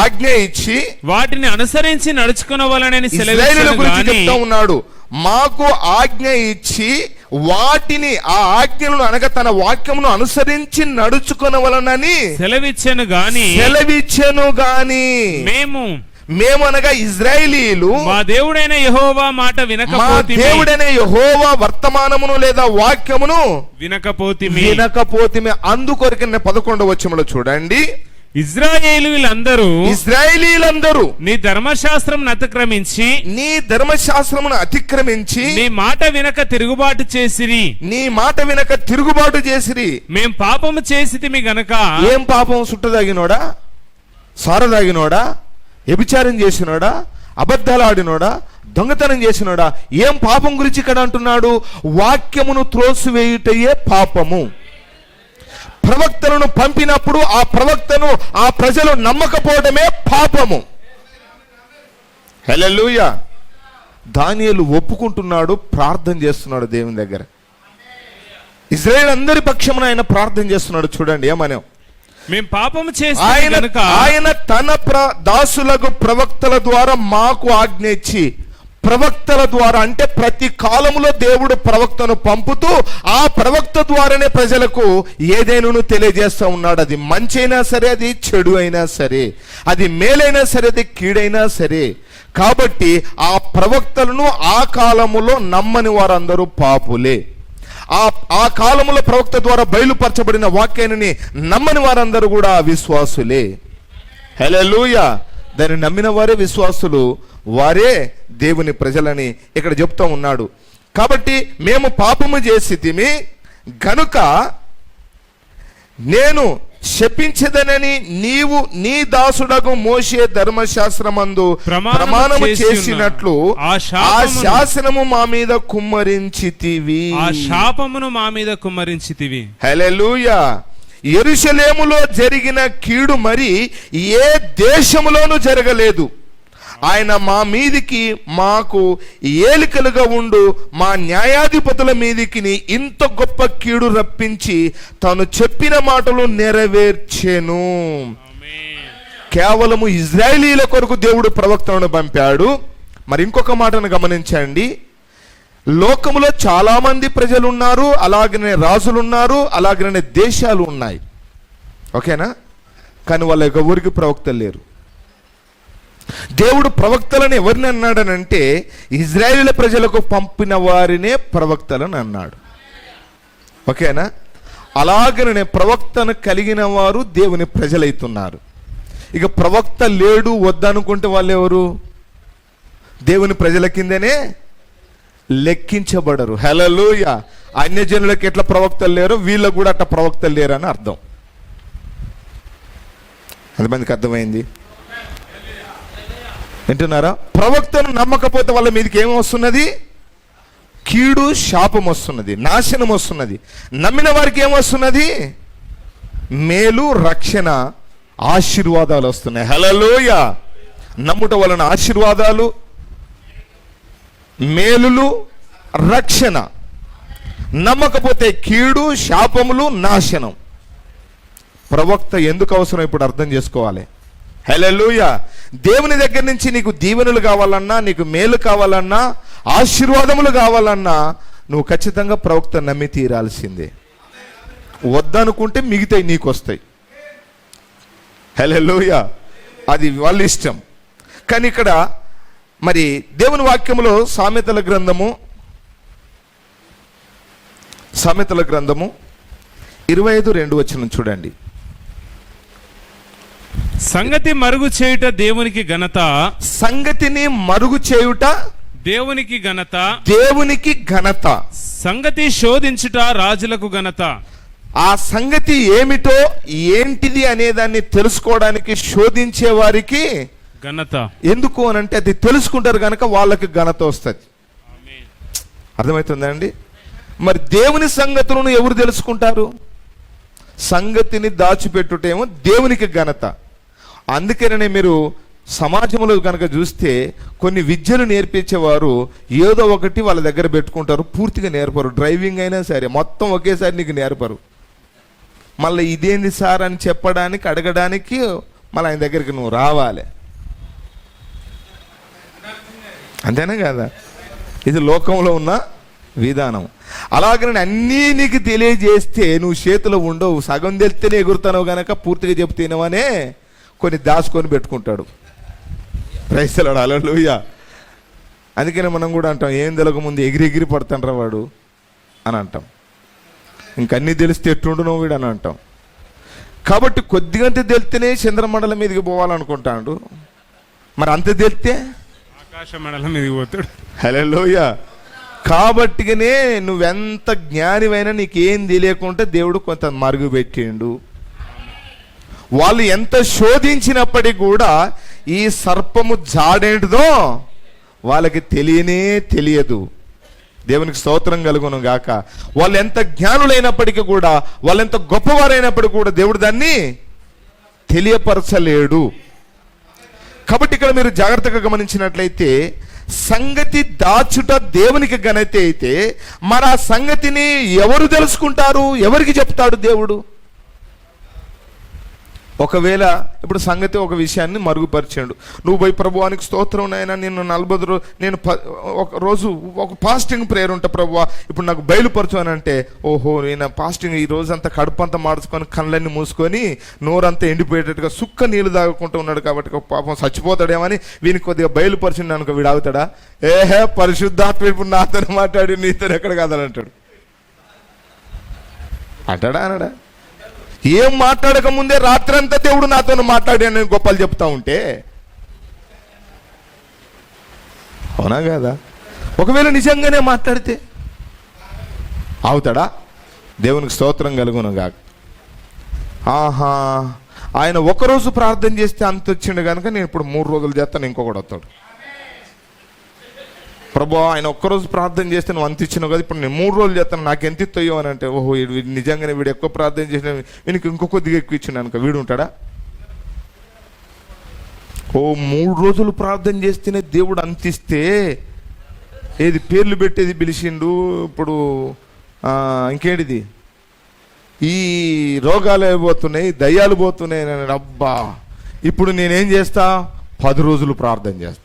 ఆజ్ఞ ఇచ్చి వాటిని అనుసరించి నడుచుకునవలనని ఇశ్రాయేలీయుల గురించి చెప్తా ఉన్నాడు. మాకు ఆజ్ఞ ఇచ్చి వాటిని, ఆ ఆజ్ఞలను అనగా తన వాక్యమును అనుసరించి నడుచుకునవలనని సెలవిచ్చెను గాని మేము అనగా ఇశ్రాయేలీయులు మా దేవుడైన యెహోవా మాట వినకపోతిమి, మా దేవుడైన యెహోవా వర్తమానమును లేదా వాక్యమును వినకపోతిమి. అందుకొరకు 11వ వచనంలో చూడండి, ఇశ్రాయేలీయులందరూ నీ ధర్మశాస్త్రమును అతిక్రమించి నీ మాట వినక తిరుగుబాటు చేసిరి. మేం పాపము చేసితిమి గనక. ఏం పాపం? సుట్టదాగినోడా, సారదాగినోడా, వ్యభిచారం చేసినోడా, అబద్ధాలు ఆడినోడా, దొంగతనం చేసినోడా? ఏం పాపం గురించి ఇక్కడ అంటున్నాడు? వాక్యమును త్రోసివేయుటయే పాపము. ప్రవక్తలను పంపినప్పుడు ఆ ప్రవక్తను ఆ ప్రజలు నమ్మకపోవడమే పాపము. హల్లెలూయా. దానియేలు ఒప్పుకుంటున్నాడు, ప్రార్థన చేస్తున్నాడు దేవుని దగ్గర. ఇశ్రాయేలు అందరి పక్షమున ఆయన ప్రార్థన చేస్తున్నాడు. చూడండి ఏమనే, మేము పాపము చేసి ఆయన తన దాసులకు ప్రవక్తల ద్వారా మాకు ఆజ్ఞ ఇచ్చి, ప్రవక్తల ద్వారా అంటే ప్రతి కాలములో దేవుడు ప్రవక్తను పంపుతూ ఆ ప్రవక్త ద్వారానే ప్రజలకు ఏదైనా తెలియజేస్తూ ఉన్నాడు. అది మంచి అయినా సరే, అది చెడు అయినా సరే, అది మేలైనా సరే, అది కీడైనా సరే. కాబట్టి ఆ ప్రవక్తలను ఆ కాలములో నమ్మని వారందరూ పాపులే. ఆ కాలములో ప్రవక్త ద్వారా బయలుపరచబడిన వాక్యాన్ని నమ్మని వారందరూ కూడా విశ్వాసులే. హల్లెలూయా. దాన్ని నమ్మిన వారే విశ్వాసులు, వారే దేవుని ప్రజలని ఇక్కడ చెప్తూ ఉన్నాడు. కాబట్టి మేము పాపము చేసితిమి గనుక నేను శపించదనని నీవు నీ దాసుడగు మోషే ధర్మశాస్త్రమందు ప్రమాణము చేసినట్లు ఆ శాసనము మా మీద కుమ్మరించితివి. హల్లెలూయా. యెరూషలేములో జరిగిన కీడు మరి ఏ దేశములోనూ జరగలేదు. ఆయన మా మీదికి మాకు ఏలికలుగా ఉండు మా న్యాయాధిపతుల మీదికి ఇంత గొప్ప కీడు రప్పించి తాను చెప్పిన మాటలు నెరవేర్చెను. కేవలము ఇశ్రాయేలీయుల కొరకు దేవుడు ప్రవక్తలను పంపాడు. మరి ఇంకొక మాటను గమనించండి, లోకములో చాలా మంది ప్రజలు ఉన్నారు, అలాగనే రాజులు ఉన్నారు, అలాగనే దేశాలు ఉన్నాయి. ఓకేనా? కానీ వాళ్ళ యొక్క ఊరికి ప్రవక్తలు లేరు. దేవుడు ప్రవక్తలను ఎవరిని అన్నాడనంటే ఇశ్రాయేలు ప్రజలకు పంపిన వారినే ప్రవక్తలను అన్నాడు. ఓకేనా? అలాగనే ప్రవక్తను కలిగిన వారు దేవుని ప్రజలైతున్నారు. ఇక ప్రవక్త లేడు వద్దనుకుంటే వాళ్ళు ఎవరు? దేవుని ప్రజల కిందనే లెక్కించబడరు. హల్లెలూయా. అన్యజనులకు ఎట్లా ప్రవక్తలు లేరు, వీళ్ళకు కూడా అట్లా ప్రవక్తలు లేరు అని అర్థం. ఎంతమందికి అర్థమైంది? వింటున్నారా? ప్రవక్తను నమ్మకపోతే వాళ్ళ మీదకి ఏమొస్తున్నది? కీడు, శాపం వస్తున్నది, నాశనం వస్తున్నది. నమ్మిన వారికి ఏమొస్తున్నది? మేలు, రక్షణ, ఆశీర్వాదాలు వస్తున్నాయి. హల్లెలూయా. నమ్ముట వలన ఆశీర్వాదాలు, మేలులు, రక్షణ. నమ్మకపోతే కీడు, శాపములు, నాశనం. ప్రవక్త ఎందుకు అవసరం ఇప్పుడు అర్థం చేసుకోవాలి. హల్లెలూయా. దేవుని దగ్గర నుంచి నీకు దీవెనలు కావాలన్నా, నీకు మేలు కావాలన్నా, ఆశీర్వాదములు కావాలన్నా నువ్వు ఖచ్చితంగా ప్రవక్త నమ్మి తీరాల్సిందే. వద్దనుకుంటే మిగతాయి నీకు వస్తాయి. హల్లెలూయా. అది వాళ్ళ ఇష్టం. కానీ ఇక్కడ మరి దేవుని వాక్యములో సామెతల గ్రంథము 25:2 చూడండి. సంగతి మరుగు చేయుట దేవునికి ఘనత. సంగతిని మరుగు చేయుట దేవునికి ఘనత. దేవునికి ఘనత. సంగతి శోధించుట రాజులకు ఘనత. ఆ సంగతి ఏమిటో ఏంటిది అనేదాన్ని తెలుసుకోవడానికి శోధించే వారికి ఘనత. ఎందుకు అనంటే అది తెలుసుకుంటారు కనుక వాళ్ళకి ఘనత వస్తుంది. అర్థమవుతుందండి? మరి దేవుని సంగతులను ఎవరు తెలుసుకుంటారు? సంగతిని దాచిపెట్టుటేమో దేవునికి ఘనత. అందుకనే మీరు సమాజంలో కనుక చూస్తే కొన్ని విద్యలు నేర్పించేవారు ఏదో ఒకటి వాళ్ళ దగ్గర పెట్టుకుంటారు, పూర్తిగా నేర్పరు. డ్రైవింగ్ అయినా సరే మొత్తం ఒకేసారి నీకు నేర్పరు. మళ్ళీ ఇదేంది సార్ అని చెప్పడానికి, అడగడానికి మళ్ళీ ఆయన దగ్గరికి నువ్వు రావాలి. అంతేనా కదా? ఇది లోకంలో ఉన్న విధానం. అలాగని అన్నీ నీకు తెలియజేస్తే నువ్వు చేతిలో ఉండవు. సగం తెలిస్తేనే ఎగురుతావు గనక పూర్తిగా చెప్తేనేవనే కొన్ని దాచుకొని పెట్టుకుంటాడు. ప్రైజ్ ది లార్డ్, హల్లెలూయా. అందుకనే మనం కూడా అంటాం, ఏం తెలియకముందు ఎగిరి పడతాండ్రా వాడు అని అంటాం. ఇంకన్నీ తెలిస్తే ఎట్టుండునో వీడు అని అంటాం. కాబట్టి కొద్దిగంత తెలిస్తేనే చంద్రమండలం మీదకి పోవాలనుకుంటాడు. మరి అంత తెలిస్తే ఆకాశ మండలం మీదకి పోతాడు. హల్లెలూయా. కాబట్టిగానే నువ్వెంత జ్ఞానివైనా నీకేం తెలియకుండా దేవుడు కొంత మరుగు పెట్టిండు. వాళ్ళు ఎంత శోధించినప్పటికీ కూడా ఈ సర్పము జాడేంటిదో వాళ్ళకి తెలియదు. దేవునికి స్తోత్రం కలుగును గాక. వాళ్ళు ఎంత జ్ఞానులైనప్పటికీ కూడా, వాళ్ళు ఎంత గొప్పవారైనప్పటికీ కూడా దేవుడు దాన్ని తెలియపరచలేడు. కాబట్టి ఇక్కడ మీరు జాగ్రత్తగా గమనించినట్లయితే, సంగతి దాచుట దేవునికి ఘనత అయితే మరి ఆ సంగతిని ఎవరు తెలుసుకుంటారు? ఎవరికి చెప్తాడు దేవుడు? ఒకవేళ ఇప్పుడు సంగతి ఒక విషయాన్ని మరుగుపరిచాడు, నువ్వు పోయి ప్రభువానికి స్తోత్రం నాయనా, నేను 40 రోజు నేను ఒక రోజు ఒక ఫాస్టింగ్ ప్రేయర్ ఉంటా ప్రభువా, ఇప్పుడు నాకు బయలుపరచు అని అంటే, ఓహో నేను ఫాస్టింగ్ ఈ రోజు అంతా కడుపు అంతా మార్చుకొని కళ్ళన్నీ మూసుకొని నోరంతా ఎండిపోయేటట్టుగా సుక్క నీళ్ళు తాగుకుంటూ ఉన్నాడు కాబట్టి పాపం చచ్చిపోతాడేమని వీనికి కొద్దిగా బయలుపరిచిండు అనుకో, వీడు ఆగుతాడా? ఏహే పరిశుద్ధాత్మ ఇప్పుడు నాతో మాట్లాడి నీతో ఎక్కడ కాదని అంటాడు. అంటాడా అనడా? ఏం మాట్లాడక ముందే రాత్రంతా దేవుడు నాతో మాట్లాడాను గొప్పలు చెప్తా ఉంటే అవునా కదా? ఒకవేళ నిజంగానే మాట్లాడితే అవుతాడా? దేవునికి స్తోత్రం కలుగును గాక. ఆహా, ఆయన ఒకరోజు ప్రార్థన చేస్తే అంత వచ్చిండు కనుక నేను ఇప్పుడు 3 రోజులు చేస్తాను, ఇంకొకటి వస్తాడు. ప్రభు ఆయన ఒక్కరోజు ప్రార్థన చేస్తే నువ్వు అంత ఇచ్చినావు కదా, ఇప్పుడు నేను 3 రోజులు చేస్తాను, నాకు ఎంత ఇస్తాయో అని అంటే, ఓహో నిజంగానే వీడు ఎక్కువ ప్రార్థన చేసిన వీనికి ఇంకో కొద్దిగా ఎక్కువ ఇచ్చిన అనుకో, వీడు ఉంటాడా? ఓ 3 రోజులు ప్రార్థన చేస్తేనే దేవుడు అంతిస్తే ఏది పేర్లు పెట్టేది పిలిచిండు. ఇప్పుడు ఇంకేంటిది, ఈ రోగాలు అయిపోతున్నాయి, దయ్యాలు పోతున్నాయి అని, అబ్బా ఇప్పుడు నేనేం చేస్తా, 10 రోజులు ప్రార్థన చేస్తా.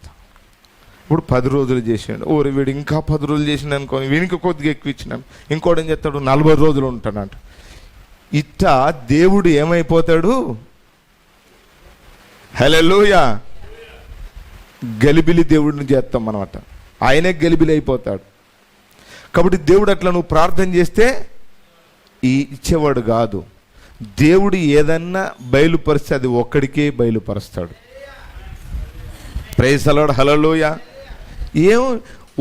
ఇప్పుడు 10 రోజులు చేసాడు. ఓరి వీడు ఇంకా 10 రోజులు చేసిండు అనుకోని వీనికి కొద్దిగా ఎక్కువ ఇచ్చినాను. ఇంకోటి ఏం చేస్తాడు, 40 రోజులు ఉంటాడంట. ఇట్టా దేవుడు ఏమైపోతాడు? హల్లెలూయా. గలిబిలి దేవుడిని చేస్తాం మనమాట, ఆయనే గలిబిలి అయిపోతాడు. కాబట్టి దేవుడు అట్లా నువ్వు ప్రార్థన చేస్తే ఇచ్చేవాడు కాదు. దేవుడు ఏదన్నా బయలుపరిస్తే అది ఒక్కడికే బయలుపరుస్తాడు. ప్రైజ్ ది లార్డ్, హల్లెలూయా. ఏం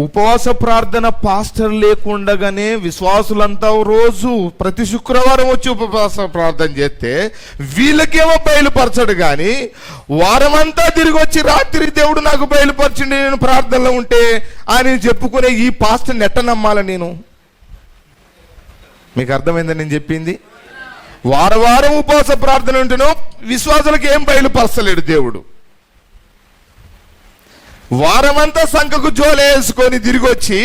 ఉపవాస ప్రార్థన పాస్టర్ లేకుండగానే విశ్వాసులంతా రోజు ప్రతి శుక్రవారం వచ్చి ఉపవాస ప్రార్థన చేస్తే వీళ్ళకేమో బయలుపరచడు. కానీ వారమంతా తిరిగి వచ్చి రాత్రి దేవుడు నాకు బయలుపరచండి నేను ప్రార్థనలో ఉంటే అని చెప్పుకునే ఈ పాస్టర్ని ఎట్ట నమ్మాల నేను? మీకు అర్థమైందని నేను చెప్పింది? వారం ఉపవాస ప్రార్థన ఉంటేనో విశ్వాసులకు ఏం బయలుపరచలేడు దేవుడు. వారమంతా సంఖకు జోలేసుకొని తిరిగి వచ్చి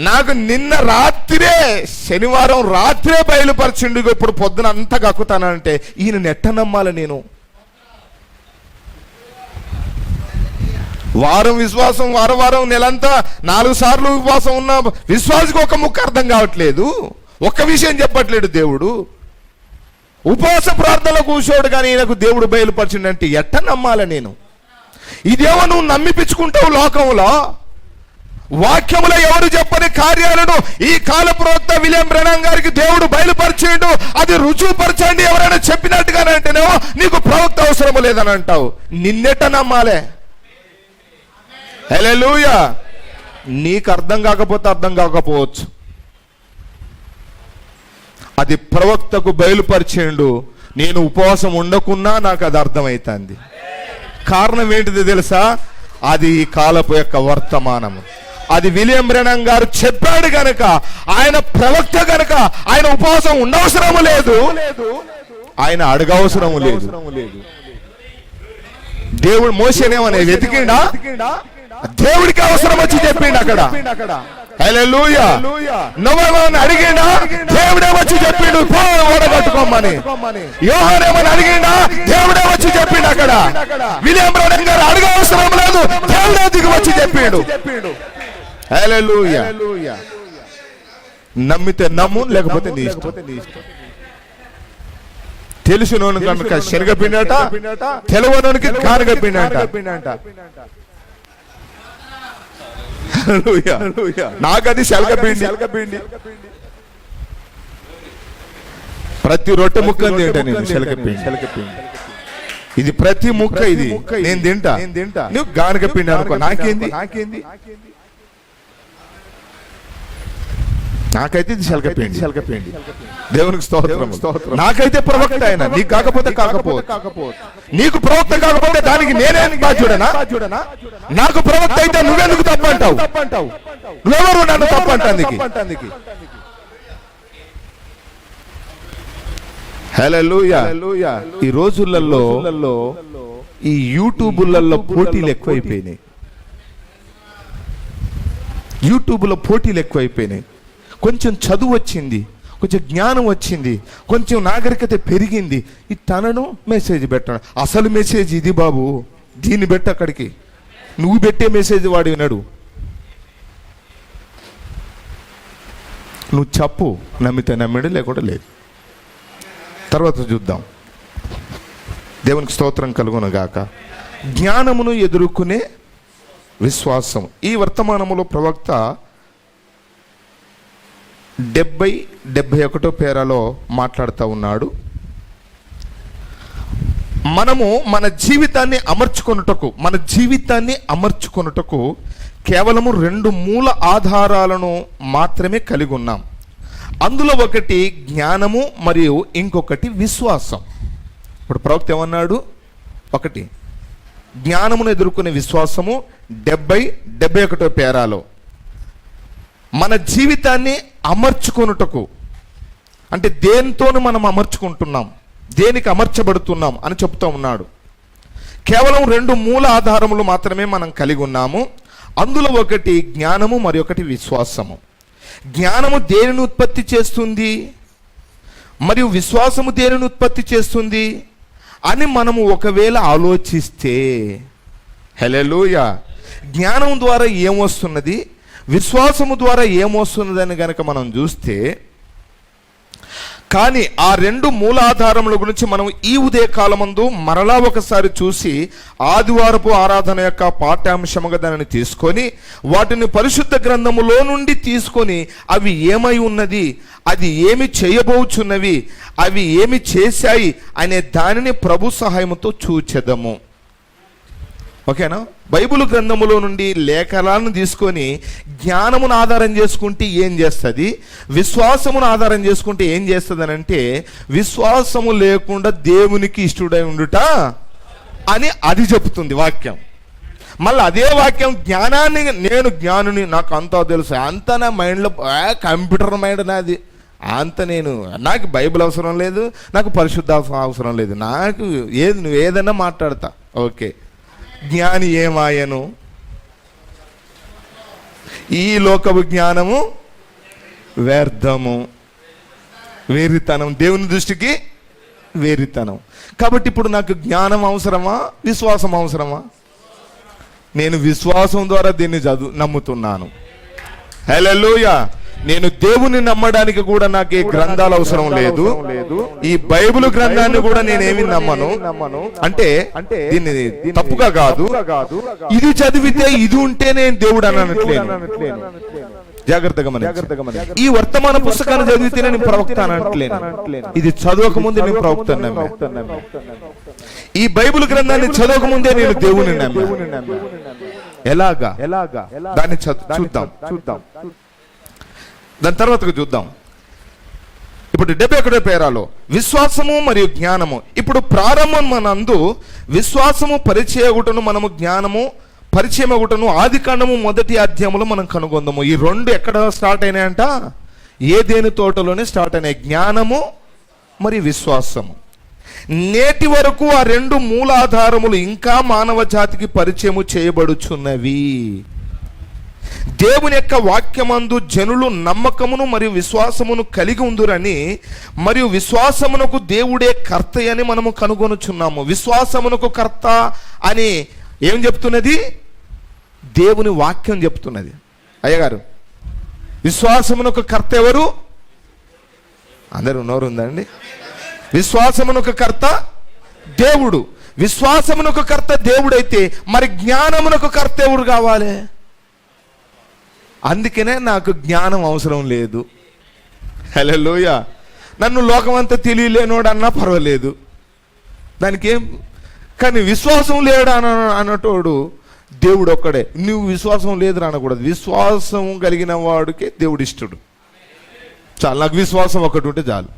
నాకు నిన్న రాత్రే శనివారం రాత్రే బయలుపరచిండు, ఇప్పుడు పొద్దున అంతా కక్కుతానంటే ఈయన నెట్ట నమ్మాలి నేను? వారం విశ్వాసం, వారం నెలంతా 4 సార్లు ఉపవాసం ఉన్న విశ్వాసకు ఒక ముక్క అర్థం కావట్లేదు, ఒక్క విషయం చెప్పట్లేడు దేవుడు. ఉపవాస ప్రార్థనలో కూర్చోడు కానీ ఈయనకు దేవుడు బయలుపరిచిండంటే ఎట్ట నమ్మాలి నేను? ఇదేమో నువ్వు నమ్మిపించుకుంటావు లోకంలో. వాక్యములో ఎవరు చెప్పని కార్యాలను ఈ కాల ప్రవక్త విలియం బ్రెనహం గారికి దేవుడు బయలుపరిచిండు, అది రుజువుపరచండి ఎవరైనా చెప్పినట్టుగానే అంటేనేమో నీకు ప్రవక్త అవసరం లేదని అంటావు. నిన్నెట్ట నమ్మాలే? హల్లెలూయా. నీకు అర్థం కాకపోతే అర్థం కాకపోవచ్చు, అది ప్రవక్తకు బయలుపరిచిండు. నేను ఉపవాసం ఉండకున్నా నాకు అది అర్థమవుతుంది. కారణం ఏంటిది తెలుసా? అది ఈ కాలపు యొక్క వర్తమానము. అది విలియం బ్రెనహం గారు చెప్పాడు గనక, ఆయన ప్రవక్త గనక ఆయన ఉపవాసం ఉండవసరము లేదు, ఆయన అడగవసరము లేదు. దేవుడు మోసేనేమని వెతికిండా? దేవుడికి అవసరం వచ్చి చెప్పిండు అక్కడ. హల్లెలూయా. నోవాను అడిగిండా, దేవుడే వచ్చి చెప్పిండు ఓడగట్టుకోమని. యోహానేమని అడిగిండా, దేవుడే వచ్చి చెప్పిండు. అక్కడ విలియం బ్రౌన్ గారు అడగవసరం లేదు, దేవుడే దిగి వచ్చి చెప్పిండు. హల్లెలూయా. నమ్మితే నమ్ము, లేకపోతే నీ ఇష్టం. తెలిసినోను కనుక శనగపిండట, తెలవనోనికి గానగపిండట. నాకది శనగపిండి. ప్రతి రొట్టె ముక్క తింటా నేను, శనగపిండి. ఇది ప్రతి ముక్క ఇది నేను తింటా. నువ్వు గానగపిండి అనుకో, నాకేంది? నాకైతే ఇది శనగపిండి. దేవునికి స్తోత్రం. నాకైతే ప్రవక్త అయినా, నీకు కాకపోతే నీకు ప్రవక్త కాకపోతే దానికి నేనే బాధ్యుడనా? నాకు ప్రవక్త అయితే నువ్వెందుకు తప్పంటావు? నువ్వెవరు నన్ను తప్పంటానికి? హల్లెలూయా. ఈ రోజులలో ఈ యూట్యూబులలో పోటీలు ఎక్కువైపోయినాయి. కొంచెం చదువు వచ్చింది, కొంచెం జ్ఞానం వచ్చింది, కొంచెం నాగరికత పెరిగింది. ఈ తనను మెసేజ్ పెట్టడం అసలు మెసేజ్ ఇది బాబు, దీన్ని పెట్ట అక్కడికి. నువ్వు పెట్టే మెసేజ్ వాడు వినడు. నువ్వు చెప్పు, నమ్మితే నమ్మిడు, లేకుండా లేదు. తర్వాత చూద్దాం. దేవునికి స్తోత్రం కలుగును గాక. జ్ఞానమును ఎదుర్కొనే విశ్వాసం. ఈ వర్తమానములో ప్రవక్త 70-71 పేరాలో మాట్లాడుతూ ఉన్నాడు. మనము మన జీవితాన్ని అమర్చుకొనుటకు కేవలము 2 మూల ఆధారాలను మాత్రమే కలిగి ఉన్నాం. అందులో ఒకటి జ్ఞానము, మరియు ఇంకొకటి విశ్వాసం. ఇప్పుడు ప్రవక్త ఏమన్నాడు? ఒకటి జ్ఞానమును ఎదుర్కొనే విశ్వాసము. 70-71 పేరాలో మన జీవితాన్ని అమర్చుకొనుటకు, అంటే దేనితోనూ మనం అమర్చుకుంటున్నాం, దేనికి అమర్చబడుతున్నాం అని చెప్తూ ఉన్నాడు. కేవలం 2 మూల ఆధారములు మాత్రమే మనం కలిగి ఉన్నాము. అందులో ఒకటి జ్ఞానము, మరి ఒకటి విశ్వాసము. జ్ఞానము దేనిని ఉత్పత్తి చేస్తుంది, మరియు విశ్వాసము దేనిని ఉత్పత్తి చేస్తుంది అని మనము ఒకవేళ ఆలోచిస్తే, హల్లెలూయా, జ్ఞానం ద్వారా ఏమొస్తున్నది, విశ్వాసము ద్వారా ఏమొస్తున్నదని గనక మనం చూస్తే, కానీ ఆ 2 మూలాధారముల గురించి మనం ఈ ఉదయకాలమందు మరలా ఒకసారి చూసి ఆదివారపు ఆరాధన యొక్క పాఠ్యాంశముగా దానిని తీసుకొని వాటిని పరిశుద్ధ గ్రంథములో నుండి తీసుకొని అవి ఏమై ఉన్నది, అది ఏమి చేయబోచున్నవి, అవి ఏమి చేశాయి అనే దానిని ప్రభు సహాయముతో చూచెదము. ఓకేనా? బైబిల్ గ్రంథములో నుండి లేఖనాలను తీసుకొని జ్ఞానమును ఆధారం చేసుకుంటే ఏం చేస్తుంది, విశ్వాసమును ఆధారం చేసుకుంటే ఏం చేస్తుంది అని అంటే, విశ్వాసము లేకుండా దేవునికి ఇష్టడై ఉండుట అని అది చెప్తుంది వాక్యం. మళ్ళీ అదే వాక్యం జ్ఞానాన్ని, నేను జ్ఞానుని, నాకు అంతా తెలుసు, అంత నా మైండ్లో కంప్యూటర్ మైండ్ నాది, అంత నాకు బైబిల్ అవసరం లేదు, నాకు పరిశుద్ధ అవసరం లేదు, నాకు ఏది నువ్వు ఏదైనా మాట్లాడతా. ఓకే, జ్ఞాని ఏమాయను? ఈ లోకపు జ్ఞానము వ్యర్థము, వేరితనం, దేవుని దృష్టికి వేరితనం. కాబట్టి ఇప్పుడు నాకు జ్ఞానం అవసరమా, విశ్వాసం అవసరమా? నేను విశ్వాసం ద్వారా దీన్ని నమ్ముతున్నాను. హల్లెలూయా. నేను దేవుని నమ్మడానికి కూడా నాకు ఏ గ్రంథాలు అవసరం లేదు. ఈ బైబిల్ గ్రంథాన్ని కూడా నేనేమి నమ్మను. అంటే దీన్ని తప్పుగా కాదు, ఇది చదివితే ఇది ఉంటే నేను దేవుడు అనట్లేను. జాగ్రత్తగా ఈ వర్తమాన పుస్తకాన్ని చదివితే నేను ప్రవక్త అనట్లేను. ఇది చదవక ముందే నేను ప్రవక్త నమ్మే. ఈ బైబిల్ గ్రంథాన్ని చదవక ముందే నేను దేవుని నమ్మే. ఎలాగా? దాన్ని చూద్దాం. దాని తర్వాత చూద్దాం. ఇప్పుడు 71 పేరాలో విశ్వాసము మరియు జ్ఞానము. ఇప్పుడు ప్రారంభం మనందు విశ్వాసము పరిచయగుటను, మనము జ్ఞానము పరిచయమగుటను ఆదికాండము 1వ అధ్యాయములో మనం కనుగొందాము. ఈ 2 ఎక్కడ స్టార్ట్ అయినాయంట? ఏదెను తోటలోనే స్టార్ట్ అయినాయి, జ్ఞానము మరియు విశ్వాసము. నేటి వరకు ఆ 2 మూలాధారములు ఇంకా మానవ జాతికి పరిచయము చేయబడుచున్నవి. దేవుని యొక్క వాక్యమందు జనులు నమ్మకమును మరియు విశ్వాసమును కలిగి ఉందురని, మరియు విశ్వాసమునకు దేవుడే కర్త అని మనము కనుగొనుచున్నాము. విశ్వాసమునకు కర్త అని ఏం చెప్తున్నది? దేవుని వాక్యం చెప్తున్నది. అయ్యగారు, విశ్వాసమునకు కర్త ఎవరు? అందరూ నోరు ఉందండి. విశ్వాసమునకు కర్త దేవుడు. విశ్వాసమునకు కర్త దేవుడైతే మరి జ్ఞానమునకు కర్త ఎవరు కావాలి? అందుకనే నాకు జ్ఞానం అవసరం లేదు. హల్లెలూయా. నన్ను లోకమంతా తెలియలేనోడు అన్నా పర్వాలేదు, దానికి ఏం. కానీ విశ్వాసం లేడు అన్నటోడు దేవుడు ఒక్కడే. నువ్వు విశ్వాసం లేదు అనకూడదు. విశ్వాసం కలిగిన వాడికి దేవుడు ఇష్టడు. చాలు, నాకు విశ్వాసం ఒకటి ఉంటే చాలు.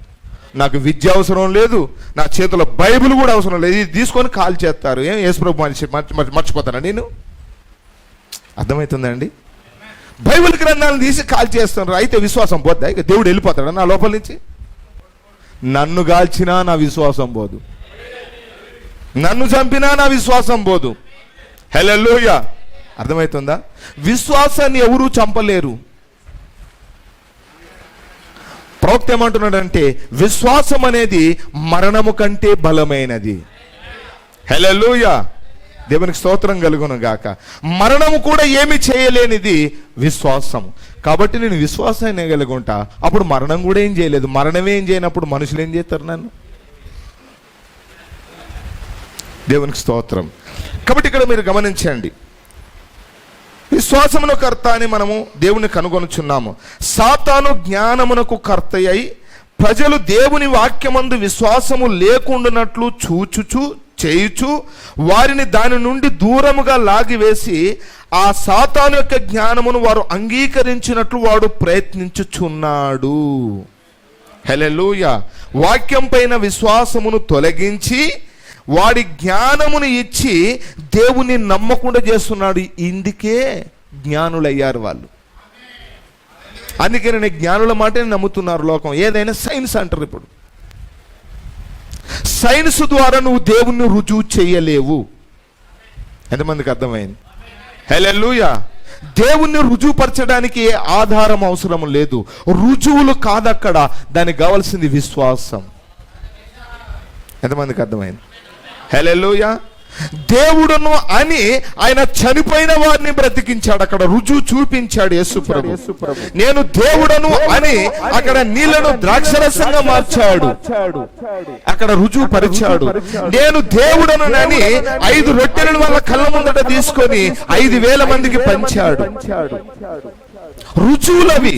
నాకు విద్య అవసరం లేదు, నా చేతిలో బైబిల్ కూడా అవసరం లేదు. ఇది తీసుకొని కాల్ చేస్తారు. ఏం యేసుప్రభు మర్చిపోతానా నేను? అర్థమవుతుందండి? బైబిల్ గ్రంథాలను తీసి కాల్ చేస్తున్నారు. అయితే విశ్వాసం పోద్దా? ఇక దేవుడు వెళ్ళిపోతాడా నా లోపల నుంచి? నన్ను కాల్చినా నా విశ్వాసం పోదు, నన్ను చంపినా నా విశ్వాసం పోదు. హల్లెలూయా. అర్థమవుతుందా? విశ్వాసాన్ని ఎవరూ చంపలేరు. ప్రవక్త ఏమంటున్నాడంటే విశ్వాసం అనేది మరణము కంటే బలమైనది. హల్లెలూయా. దేవునికి స్తోత్రం కలుగును గాక. మరణము కూడా ఏమి చేయలేనిది విశ్వాసం. కాబట్టి నేను విశ్వాసాన్ని కలిగి ఉంటా. అప్పుడు మరణం కూడా ఏం చేయలేదు. మరణమే ఏం చేయనప్పుడు మనుషులు ఏం చేస్తారు నన్ను? దేవునికి స్తోత్రం. కాబట్టి ఇక్కడ మీరు గమనించండి, విశ్వాసమును కర్త అని మనము దేవుని కనుగొనుచున్నాము. సాతాను జ్ఞానమునకు కర్త అయి ప్రజలు దేవుని వాక్యమందు విశ్వాసము లేకుండానట్లు చూచుచు చేయుచు వారిని దాని నుండి దూరముగా లాగివేసి ఆ సాతాను యొక్క జ్ఞానమును వారు అంగీకరించినట్లు వాడు ప్రయత్నించుచున్నాడు. హల్లెలూయా. వాక్యం పైన విశ్వాసమును తొలగించి వాడి జ్ఞానమును ఇచ్చి దేవుని నమ్మకుండా చేస్తున్నాడు. ఇందుకే జ్ఞానులయ్యారు వాళ్ళు. అందుకే నేను జ్ఞానుల మాటని నమ్ముతున్నారు లోకం. ఏదైనా సైన్స్ అంటారు. ఇప్పుడు సైన్స్ ద్వారా నువ్వు దేవుణ్ణి రుజువు చేయలేవు. ఎంతమందికి అర్థమైంది? హల్లెలూయా. దేవుణ్ణి రుజువుపరచడానికి ఏ ఆధారం అవసరం లేదు. రుజువులు కాదక్కడ, దానికి కావాల్సింది విశ్వాసం. ఎంతమందికి అర్థమైంది? హల్లెలూయా. దేవుడును అని ఆయన చనిపోయిన వారిని బ్రతికించాడు. అక్కడ రుజువు చూపించాడు యేసు ప్రభు. నేను దేవుడను అని అక్కడ నీళ్లను ద్రాక్షరసంగా మార్చాడు. అక్కడ రుజువు పరిచాడు. నేను దేవుడను అని 5 రొట్టెలను వాళ్ళ కళ్ళ ముందట తీసుకొని 5,000 మందికి పంచాడు. రుజువులవి.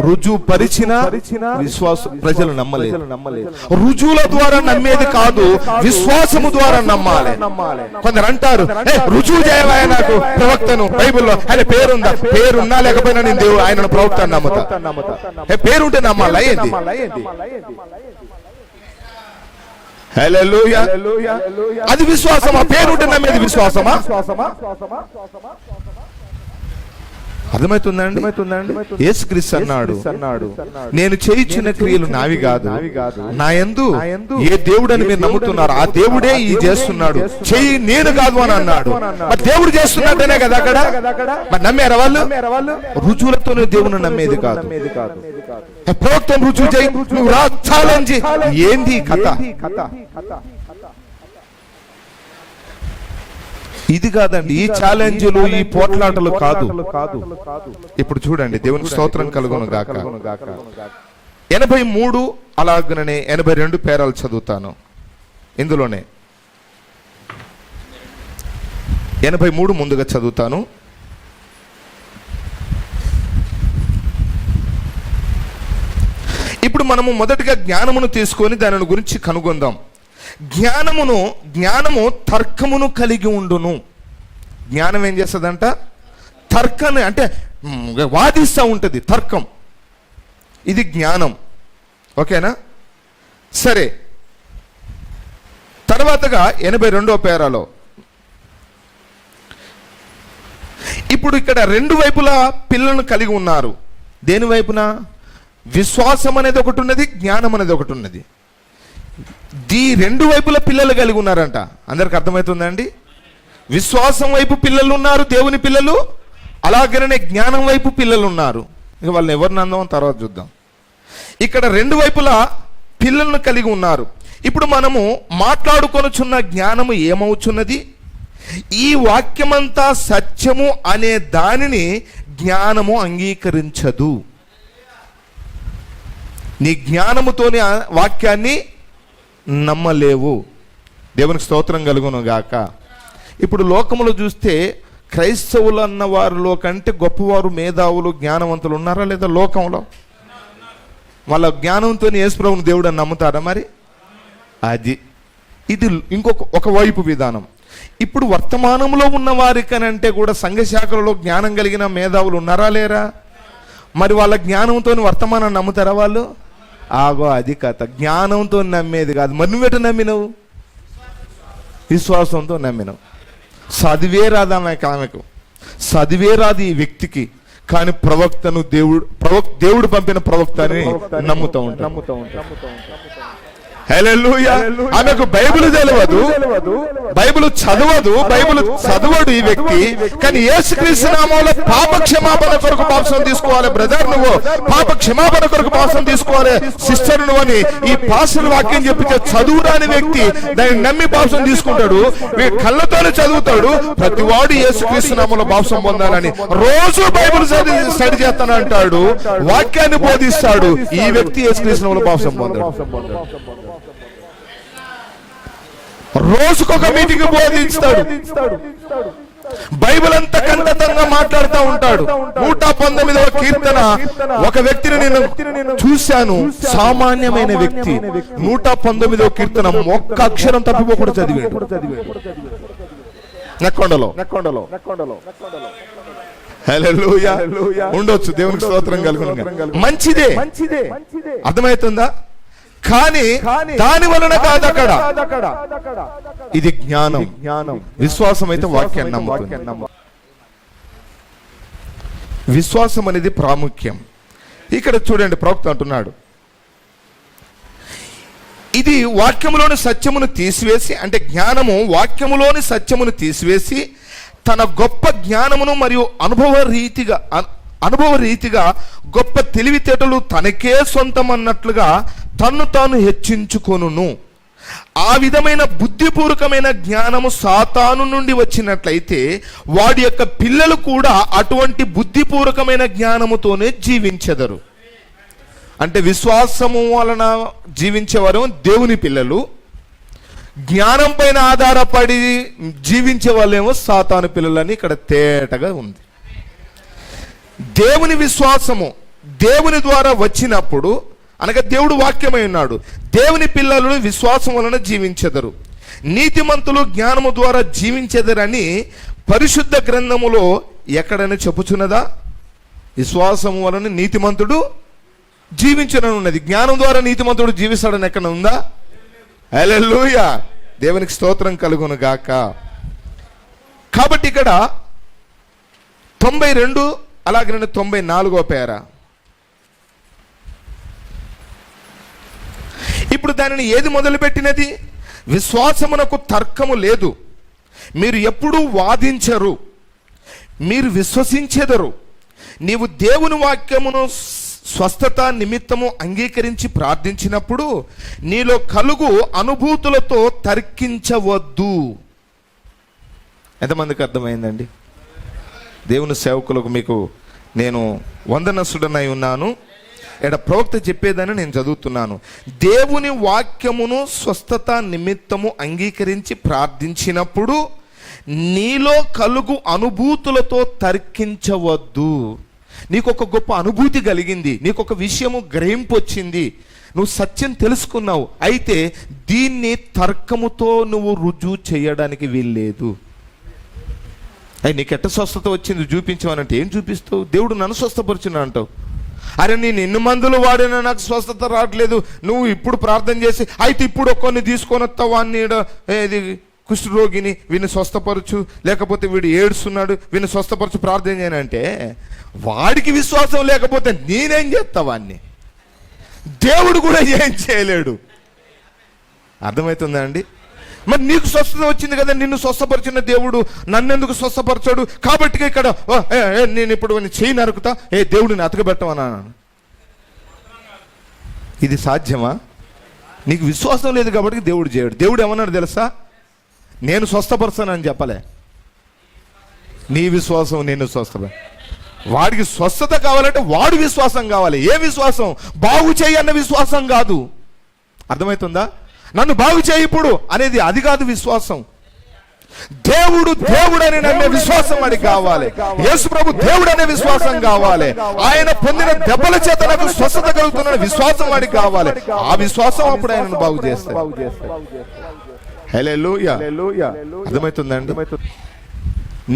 రుజువు పరిచిన విశ్వాసం ప్రజలు నమ్మలేదు. రుజువుల ద్వారా నమ్మేది కాదు, విశ్వాసము ద్వారా నమ్మాలి. కొందరు అంటారు, రుజువు చేయవా నాకు ప్రవక్తను, బైబిల్లో ఆయన పేరుందా? పేరున్నా లేకపోయినా నేను దేవుడు ఆయన ప్రవక్త నమ్ముతా. పేరుంటే నమ్మాలా ఏంటి? హల్లెలూయా. అది విశ్వాసమా? పేరుంటే నమ్మేది విశ్వాసమా? అర్థమవుతుందండి? యేసుక్రీస్తు అన్నాడు, నేను చేయించిన క్రియలు నావి కాదు, నా యందు ఏ దేవుడని మీరు నమ్ముతున్నారు ఆ దేవుడే ఈ చేస్తున్నాడు, చెయ్యి నేను కాదు అని అన్నాడు. మరి దేవుడు చేస్తున్నట్టేనే కదా అక్కడ. మరి నమ్మారా వాళ్ళు? రుజువులతోనే దేవుని నమ్మేది కాదు. ప్రవక్తను రుజువు చేయి, నువ్వు రా ఛాలెంజ్. ఏంది కథ? ఇది కాదండి. ఈ ఛాలెంజ్లు, ఈ పోట్లాటలు కాదు. ఇప్పుడు చూడండి, దేవునికి స్తోత్రం కలుగును గాక. 83 అలాగనే 82 పేరాలు చదువుతాను. ఇందులోనే 83 ముందుగా చదువుతాను. ఇప్పుడు మనము మొదటిగా జ్ఞానమును తీసుకొని దాని గురించి కనుగొందాం. జ్ఞానము తర్కమును కలిగి ఉండును. జ్ఞానం ఏం చేస్తుందంట? తర్కాన్ని, అంటే వాదిస్తూ ఉంటుంది. తర్కం, ఇది జ్ఞానం. ఓకేనా? సరే, తర్వాతగా 82వ పేరాలో ఇప్పుడు ఇక్కడ 2 వైపులా పిల్లలను కలిగి ఉన్నారు. దేని వైపున? విశ్వాసం అనేది ఒకటి ఉన్నది, జ్ఞానం అనేది ఒకటి ఉన్నది. ఈ 2 వైపుల పిల్లలు కలిగి ఉన్నారంట. అందరికి అర్థమవుతుందండి? విశ్వాసం వైపు పిల్లలు ఉన్నారు, దేవుని పిల్లలు. అలాగనే జ్ఞానం వైపు పిల్లలు ఉన్నారు. ఇక వాళ్ళని ఎవరిని అందాం తర్వాత చూద్దాం. ఇక్కడ రెండు వైపులా పిల్లలను కలిగి ఉన్నారు. ఇప్పుడు మనము మాట్లాడుకొనుచున్న జ్ఞానము ఏమవుచున్నది? ఈ వాక్యమంతా సత్యము అనే దానిని జ్ఞానము అంగీకరించదు. నీ జ్ఞానముతోని ఆ వాక్యాన్ని నమ్మలేవు. దేవునికి స్తోత్రం కలుగును గాక. ఇప్పుడు లోకములో చూస్తే క్రైస్తవులు అన్న వారిలో కంటే గొప్పవారు, మేధావులు, జ్ఞానవంతులు ఉన్నారా లేదా లోకంలో? వాళ్ళ జ్ఞానంతో యేసుప్రభుని దేవుడు అని నమ్ముతారా మరి? ఇది ఒక వైపు విధానం. ఇప్పుడు వర్తమానంలో ఉన్న వారికనంటే కూడా సంఘ శాఖలలో జ్ఞానం కలిగిన మేధావులు ఉన్నారా లేరా? మరి వాళ్ళ జ్ఞానంతో వర్తమానాన్ని నమ్ముతారా వాళ్ళు? అది కథ. జ్ఞానంతో నమ్మేది కాదు. మరి నువ్వెట నమ్మినవు? విశ్వాసంతో నమ్మినవు. చదివే రాదు ఆమెకు, చదివే రాదు ఈ వ్యక్తికి, కానీ ప్రవక్తను దేవుడు పంపిన ప్రవక్తని నమ్ముతూ ఉంటాడు. హల్లెలూయా. ఆమెకు బైబిల్ తెలియదు, బైబిల్ చదవడు ఈ వ్యక్తి, కానీ యేసుక్రీస్తు నామములో పాప క్షమాపణ కొరకు పాపం తీసుకోవాలి. బ్రదర్ నువ్వు పాప క్షమాపణ కొరకు పాపం తీసుకోవాలి, సిస్టర్ నువ్వు అని ఈ పాస్టర్ వాక్యం చెప్పితే చదువురాని వ్యక్తి దాన్ని నమ్మి పాపం తీసుకుంటాడు. కళ్ళతోనే చదువుతాడు. ప్రతివాడు యేసుక్రీస్తు నామములో పాపం పొందాలని రోజు బైబిల్ స్టడీ చేస్తాను అంటాడు, వాక్యాన్ని బోధిస్తాడు. ఈ వ్యక్తి యేసుక్రీస్తు నామములో పాపం పొందాడు. రోజుకొక మీటింగ్ బోధిస్తాడు. బైబిల్ అంతా ఖండితంగా మాట్లాడుతూ ఉంటాడు. 119వ కీర్తన, ఒక వ్యక్తిని నేను చూశాను, సామాన్యమైన వ్యక్తి. 119వ కీర్తన ఒక్క అక్షరం తప్పిపోకుండా చదివాడు. నెక్కొండలో. హల్లెలూయా. ఉండొచ్చు, దేవునికి స్తోత్రం కలుగును. మంచిదే, అర్థమవుతుందా? కానీ దాని వలన కాదు అక్కడ. ఇది జ్ఞానం. విశ్వాసం అయితే వాక్యాన్ని నమ్ముతుంది. విశ్వాసం అనేది ప్రాముఖ్యం. ఇక్కడ చూడండి, ప్రవక్త అంటున్నాడు, ఇది వాక్యములోని సత్యమును తీసివేసి, అంటే జ్ఞానము వాక్యములోని సత్యమును తీసివేసి తన గొప్ప జ్ఞానమును మరియు అనుభవ రీతిగా గొప్ప తెలివితేటలు తనకే సొంతమన్నట్లుగా తన్ను తాను హెచ్చించుకొనును. ఆ విధమైన బుద్ధిపూర్వకమైన జ్ఞానము సాతాను నుండి వచ్చినట్లయితే వాడి యొక్క పిల్లలు కూడా అటువంటి బుద్ధిపూర్వకమైన జ్ఞానముతోనే జీవించెదరు. అంటే విశ్వాసము వలన జీవించేవారు దేవుని పిల్లలు, జ్ఞానం పైన ఆధారపడి జీవించే వాళ్ళేమో సాతాను పిల్లలని ఇక్కడ తేటగా ఉంది. దేవుని విశ్వాసము దేవుని ద్వారా వచ్చినప్పుడు, అనగా దేవుడు వాక్యమై ఉన్నాడు, దేవుని పిల్లలు విశ్వాసం వలన జీవించెదరు, నీతిమంతులు జ్ఞానము ద్వారా జీవించెదరని పరిశుద్ధ గ్రంథములో ఎక్కడైనా చెప్పుచున్నదా? విశ్వాసము వలన నీతిమంతుడు జీవించనని ఉన్నది. జ్ఞానం ద్వారా నీతిమంతుడు జీవిస్తాడని ఎక్కడ ఉందా? హల్లెలూయా. దేవునికి స్తోత్రం కలుగును గాక. కాబట్టి ఇక్కడ 92 అలాగే 94వ పేర. ఇప్పుడు దానిని ఏది మొదలుపెట్టినది? విశ్వాసమునకు తర్కము లేదు, మీరు ఎప్పుడూ వాదించరు, మీరు విశ్వసించెదరు. నీవు దేవుని వాక్యమును స్వస్థత నిమిత్తము అంగీకరించి ప్రార్థించినప్పుడు నీలో కలుగు అనుభూతులతో తర్కించవద్దు. ఎంతమందికి అర్థమైందండి? దేవుని సేవకులకు మీకు నేను వందనస్తుడనై ఉన్నాను. ఇక్కడ ప్రవక్త చెప్పేదని నేను చదువుతున్నాను. దేవుని వాక్యమును స్వస్థత నిమిత్తము అంగీకరించి ప్రార్థించినప్పుడు నీలో కలుగు అనుభూతులతో తర్కించవద్దు. నీకు ఒక గొప్ప అనుభూతి కలిగింది, నీకు ఒక విషయము గ్రహింపు వచ్చింది, నువ్వు సత్యం తెలుసుకున్నావు, అయితే దీన్ని తర్కముతో నువ్వు రుజువు చేయడానికి వీల్లేదు. నీకు ఎట్ట స్వస్థత వచ్చింది చూపించమనంటే ఏం చూపిస్తావు? దేవుడు నన్ను స్వస్థపరిచిన అంటావు. అరే నేను ఎన్ని మందులు వాడినా నాకు స్వస్థత రావట్లేదు, నువ్వు ఇప్పుడు ప్రార్థన చేసి అయితే ఇప్పుడు కొన్ని తీసుకొని వస్తావు అన్ని ఇది కుష్ఠరోగిని వీడిని స్వస్థపరచు, లేకపోతే వీడు ఏడుస్తున్నాడు వీడిని స్వస్థపరచు ప్రార్థన చేయనంటే వాడికి విశ్వాసం లేకపోతే నేనేం చేస్తా? వాడిని దేవుడు కూడా ఏం చేయలేడు. అర్థమవుతుందా అండి? మరి నీకు స్వస్థత వచ్చింది కదా, నిన్ను స్వస్థపరిచిన దేవుడు నన్నెందుకు స్వస్థపరచాడు? కాబట్టి ఇక్కడ నేను ఇప్పుడు చెయ్యి నరుకుతా, దేవుడిని అతకబెట్టమన్నా. ఇది సాధ్యమా? నీకు విశ్వాసం లేదు కాబట్టి దేవుడు చేయడు. దేవుడు ఏమన్నాడు తెలుసా? నేను స్వస్థపరుస్తానని చెప్పలే. నీ విశ్వాసం నేను స్వస్థప. వాడికి స్వస్థత కావాలంటే వాడి విశ్వాసం కావాలి. ఏ విశ్వాసం? బాగు చేయి అన్న విశ్వాసం కాదు. అర్థమవుతుందా? నన్ను బాగు చేయి ఇప్పుడు అనేది అది కాదు విశ్వాసం. దేవుడు అని నమ్మే విశ్వాసం వాడికి కావాలి. యేసు ప్రభు దేవుడు అనే విశ్వాసం కావాలి. ఆయన పొందిన దెబ్బల చేత నాకు స్వస్థత కలుగుతున్న విశ్వాసం వాడికి కావాలి. ఆ విశ్వాసం అప్పుడు ఆయనను బాగు చేస్తాడు. హల్లెలూయా. అర్థమవుతుందండి?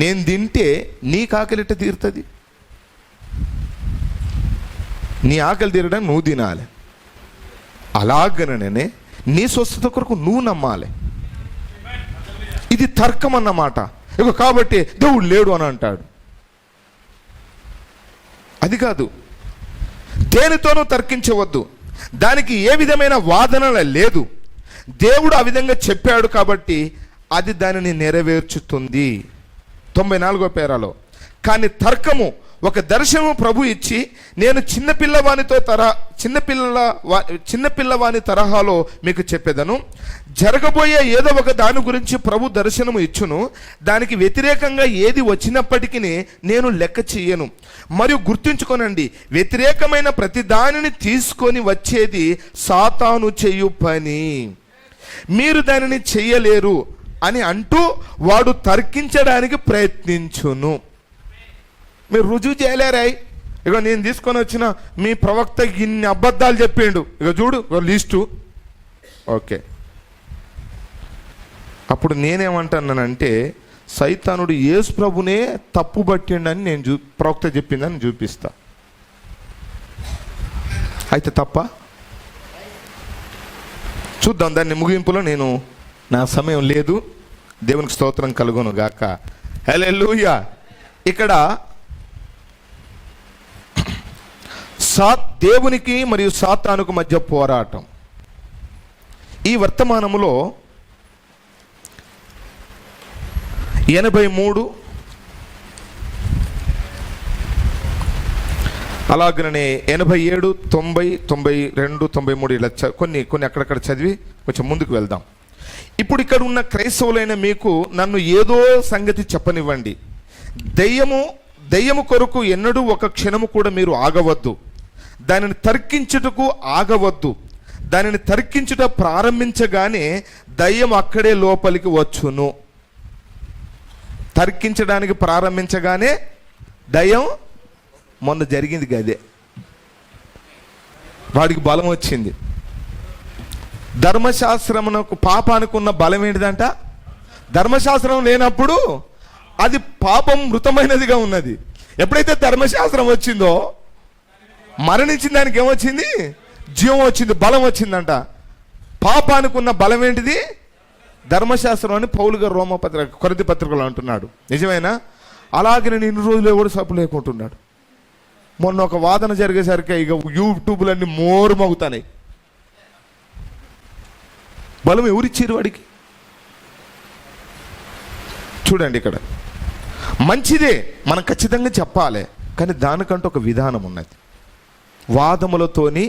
నేను తింటే నీకు ఆకలిట తీరుతుంది. నీ ఆకలి తీరడానికి నువ్వు తినాలి. అలాగనే నీ స్వస్థత కొరకు నువ్వు నమ్మాలి. ఇది తర్కం అన్నమాట. ఇక కాబట్టి దేవుడు లేడు అని అంటాడు. అది కాదు. దేనితోనూ తర్కించవద్దు. దానికి ఏ విధమైన వాదన లేదు. దేవుడు ఆ విధంగా చెప్పాడు కాబట్టి అది దానిని నెరవేర్చుతుంది. 94వ పేరాలో. కానీ తర్కము ఒక దర్శనము ప్రభు ఇచ్చి, నేను చిన్నపిల్లవాని తరహాలో మీకు చెప్పేదను. జరగబోయే ఏదో ఒక దాని గురించి ప్రభు దర్శనము ఇచ్చును. దానికి వ్యతిరేకంగా ఏది వచ్చినప్పటికీ నేను లెక్క చెయ్యను. మరియు గుర్తుంచుకోనండి, వ్యతిరేకమైన ప్రతి దానిని తీసుకొని వచ్చేది సాతాను చేయు పని. మీరు దానిని చెయ్యలేరు అని అంటూ వాడు తర్కించడానికి ప్రయత్నించును. మీరు రుజువు చేయలేరాయి. ఇక నేను తీసుకొని వచ్చిన మీ ప్రవక్త ఇన్ని అబద్ధాలు చెప్పిండు, ఇక చూడు లిస్టు. ఓకే, అప్పుడు నేనేమంటున్నానంటే సైతానుడు యేసు ప్రభునే తప్పు పట్టిండని నేను ప్రవక్త చెప్పిందని చూపిస్తా. అయితే తప్ప చూద్దాం. దాన్ని ముగింపులో నేను, నా సమయం లేదు, దేవునికి స్తోత్రం కలుగును గాక. హల్లెలూయా. ఇక్కడ దేవునికి మరియు సాతానుకు మధ్య పోరాటం. ఈ వర్తమానములో 83 అలాగనే 87, 90, 92, 93 ఇలా కొన్ని అక్కడక్కడ చదివి కొంచెం ముందుకు వెళ్దాం. ఇప్పుడు ఇక్కడ ఉన్న క్రైస్తవులైన మీకు నన్ను ఏదో సంగతి చెప్పనివ్వండి. దెయ్యము కొరకు ఎన్నడూ ఒక క్షణము కూడా మీరు ఆగవద్దు. దానిని తర్కించుటకు ఆగవద్దు. దానిని తర్కించుట ప్రారంభించగానే దయ్యం అక్కడే లోపలికి వచ్చును. తర్కించడానికి ప్రారంభించగానే దయ్యం, మొన్న జరిగింది గదే, వాడికి బలం వచ్చింది. ధర్మశాస్త్రమునకు పాపానికి ఉన్న బలం ఏంటిదంట? ధర్మశాస్త్రం లేనప్పుడు అది పాపం మృతమైనదిగా ఉన్నది. ఎప్పుడైతే ధర్మశాస్త్రం వచ్చిందో మరణించిన దానికి ఏమొచ్చింది? జీవం వచ్చింది, బలం వచ్చిందంట. పాపానికి ఉన్న బలం ఏంటిది? ధర్మశాస్త్రం అని పౌలు గారు కొరింథీ పత్రికలో అంటున్నాడు. నిజమేనా? అలాగే నేను ఇన్ని రోజులు ఎవడు సప్పు లేకుంటున్నాడు. మొన్న ఒక వాదన జరిగేసరికి ఇక యూట్యూబ్లన్నీ మోరుమవుతాయి. బలం ఎవరిచ్చారు వాడికి? చూడండి, ఇక్కడ మంచిదే, మనం ఖచ్చితంగా చెప్పాలి. కానీ దానికంటూ ఒక విధానం ఉన్నది. వాదములతోని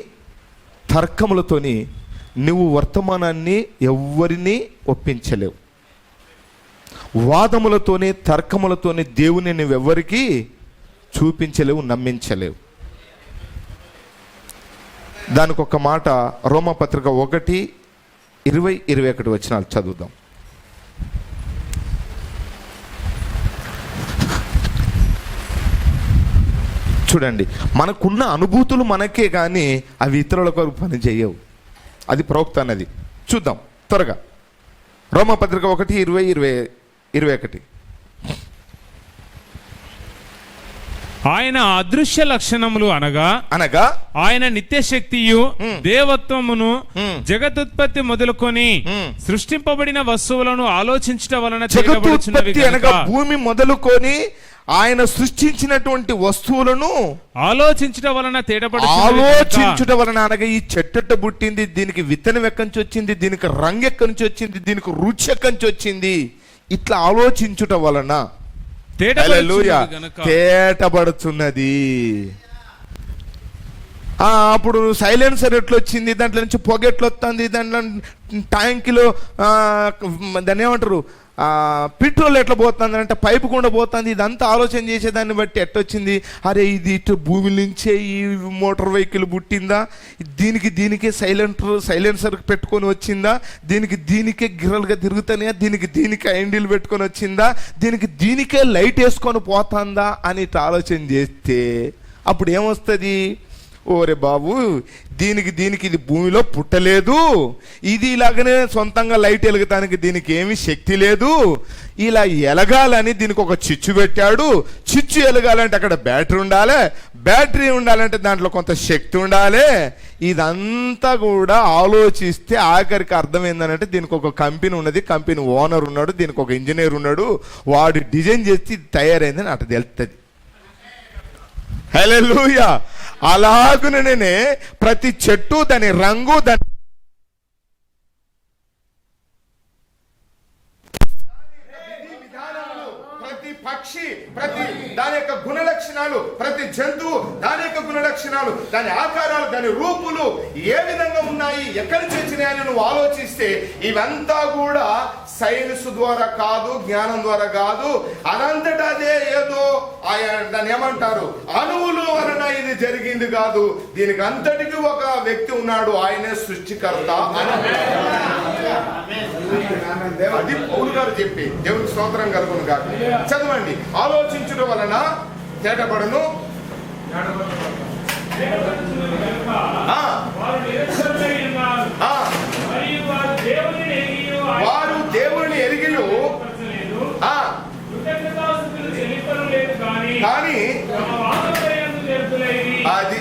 తర్కములతోని నువ్వు వర్తమానాన్ని ఎవ్వరినీ ఒప్పించలేవు. వాదములతోని తర్కములతోని దేవుని నువ్వెవ్వరికీ చూపించలేవు, నమ్మించలేవు. దానికి ఒక మాట రోమపత్రిక 1:20-21 వచనాలు చదువుదాం. చూడండి, మనకున్న అనుభూతులు మనకే కానీ అవి ఇతరుల కొరకు పని చేయవు. అది ప్రవక్త అన్నది. చూద్దాం త్వరగా. రోమపత్రిక 1:20-21. ఆయన అదృశ్య లక్షణములు అనగా ఆయన నిత్యశక్తియు దేవత్వమును జగదుత్పత్తి మొదలుకొని సృష్టింపబడిన వస్తువులను ఆలోచించటం వలన జగదుత్పత్తి అనగా భూమి మొదలుకొని ఆయన సృష్టించినటువంటి వస్తువులను ఆలోచించుట వలన ఆలోచించుట వలన, అనగా ఈ చెట్టట పుట్టింది, దీనికి విత్తనం ఎక్కడి నుంచి వచ్చింది, దీనికి రంగు ఎక్కడి నుంచి వచ్చింది, దీనికి రుచి ఎక్కడి నుంచి వచ్చింది, ఇట్లా ఆలోచించుట వలన తేటపడుతున్నది. అప్పుడు సైలెన్సర్ ఎట్లా వచ్చింది, దాంట్లో నుంచి పొగ ఎట్లా వస్తుంది, దాంట్లో ట్యాంకులో దాన్ని ఏమంటారు పెట్రోల్ ఎట్లా పోతుంది అంటే పైపు కూడా పోతుంది, ఇదంతా ఆలోచన చేసేదాన్ని బట్టి ఎట్టొచ్చింది, అరే ఇది ఇటు భూమి నుంచే ఈ మోటార్ వెహికల్ పుట్టిందా, దీనికే సైలెన్సర్ పెట్టుకొని వచ్చిందా, దీనికే గిర్రలుగా తిరుగుతానే, దీనికి ఐండిల్ పెట్టుకొని వచ్చిందా, దీనికే లైట్ వేసుకొని పోతుందా అని ఇట్లా ఆలోచన చేస్తే అప్పుడు ఏమొస్తుంది, ఓరే బాబు దీనికి ఇది భూమిలో పుట్టలేదు, ఇది ఇలాగనే సొంతంగా లైట్ వెలుగుతానికి దీనికి ఏమీ శక్తి లేదు, ఇలా ఎలగాలని దీనికి ఒక చిచ్చు పెట్టాడు, చిచ్చు ఎలగాలంటే అక్కడ బ్యాటరీ ఉండాలంటే దాంట్లో కొంత శక్తి ఉండాలి. ఇదంతా కూడా ఆలోచిస్తే ఆఖరికి అర్థమైందనంటే దీనికి ఒక కంపెనీ ఉన్నది, కంపెనీ ఓనర్ ఉన్నాడు, దీనికి ఒక ఇంజనీర్ ఉన్నాడు, వాడు డిజైన్ చేసి తయారైందని అటు తెలుస్తుంది. హల్లెలూయా. అలాగుననే ప్రతి చెట్టు దాని రంగు, దాని ప్రతి పక్షి, ప్రతి దాని యొక్క గుణ లక్షణాలు, ప్రతి జంతువు దాని యొక్క గుణ లక్షణాలు, దాని ఆకారాలు, దాని రూపులు ఏ విధంగా ఉన్నాయి, ఎక్కడి నుంచి వచ్చినాయని నువ్వు ఆలోచిస్తే ఇవంతా కూడా సైన్స్ ద్వారా కాదు, జ్ఞానం ద్వారా కాదు, అదంతటా అదే ఏదో దాన్ని ఏమంటారు అణువుల వలన ఇది జరిగింది కాదు, దీనికి అంతటికి ఒక వ్యక్తి ఉన్నాడు, ఆయనే సృష్టికర్త. అది పౌలు గారు చెప్పి, దేవునికి స్తోత్రం కలుగును గాక. చదవండి, ఆలోచించడం వలన తేటపడును, వారు దేవుని ఎరిగిలు కానీ అది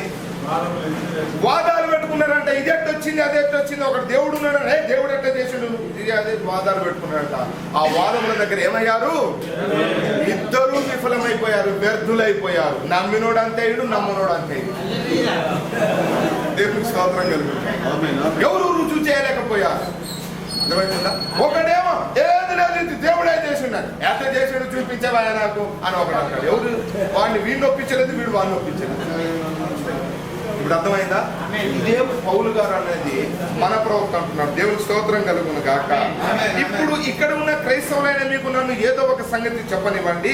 వాదాలు పెట్టుకున్నారంట, ఇది ఎట్టొచ్చింది అది ఎట్టొచ్చింది, ఒకటి దేవుడు ఉన్నాడు, దేవుడు ఎట్ట చేసిండు, ఇది అదే వాదాలు పెట్టుకున్నారంట. ఆ వాదముల దగ్గర ఏమయ్యారు, ఇద్దరు విఫలమైపోయారు, వ్యర్థులైపోయారు. నమ్మినోడు అంతే, నమ్మనోడు అంతే. దేవునికి స్తోత్రం కలుగుతుంది. ఎవరు రుజువు చేయలేకపోయారు. ఒకడేమో ఏది లేదు దేవుడే చేసిండు, ఎట్ట చేసిండు చూపించావా నాకు అని ఒకడు అంటాడు. ఎవరు వాడిని వీడిని ఒప్పించలేదు, వీడు వాడిని ఒప్పించలేదు. ఇప్పుడు అర్థమైందా? ఇదే పౌలు గారు అనేది మన ప్రవక్త అంటున్నాడు. దేవుని స్తోత్రం కలుగును గాక. ఇప్పుడు ఇక్కడ ఉన్న క్రైస్తవులైన మీకు నన్ను ఏదో ఒక సంగతి చెప్పనివ్వండి.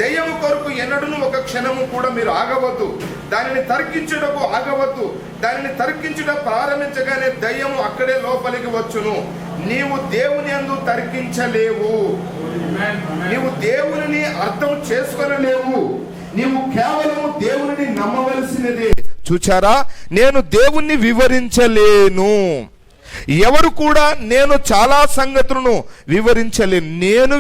దెయ్యము కొరకు ఎన్నడూ ఒక క్షణము కూడా మీరు ఆగవద్దు, దానిని తర్కించుటకు ఆగవద్దు. దానిని తర్కించుట ప్రారంభించగానే దయ్యము అక్కడే లోపలికి వచ్చును. నీవు దేవుని యందు తర్కించలేవు, నీవు దేవుని అర్థం చేసుకొనలేవు, నీవు కేవలం దేవుని నమ్మవలసినదే. చూచారా, నేను దేవుణ్ణి వివరించలేను. ఎవరు కూడా నేను చాలా సంగతులను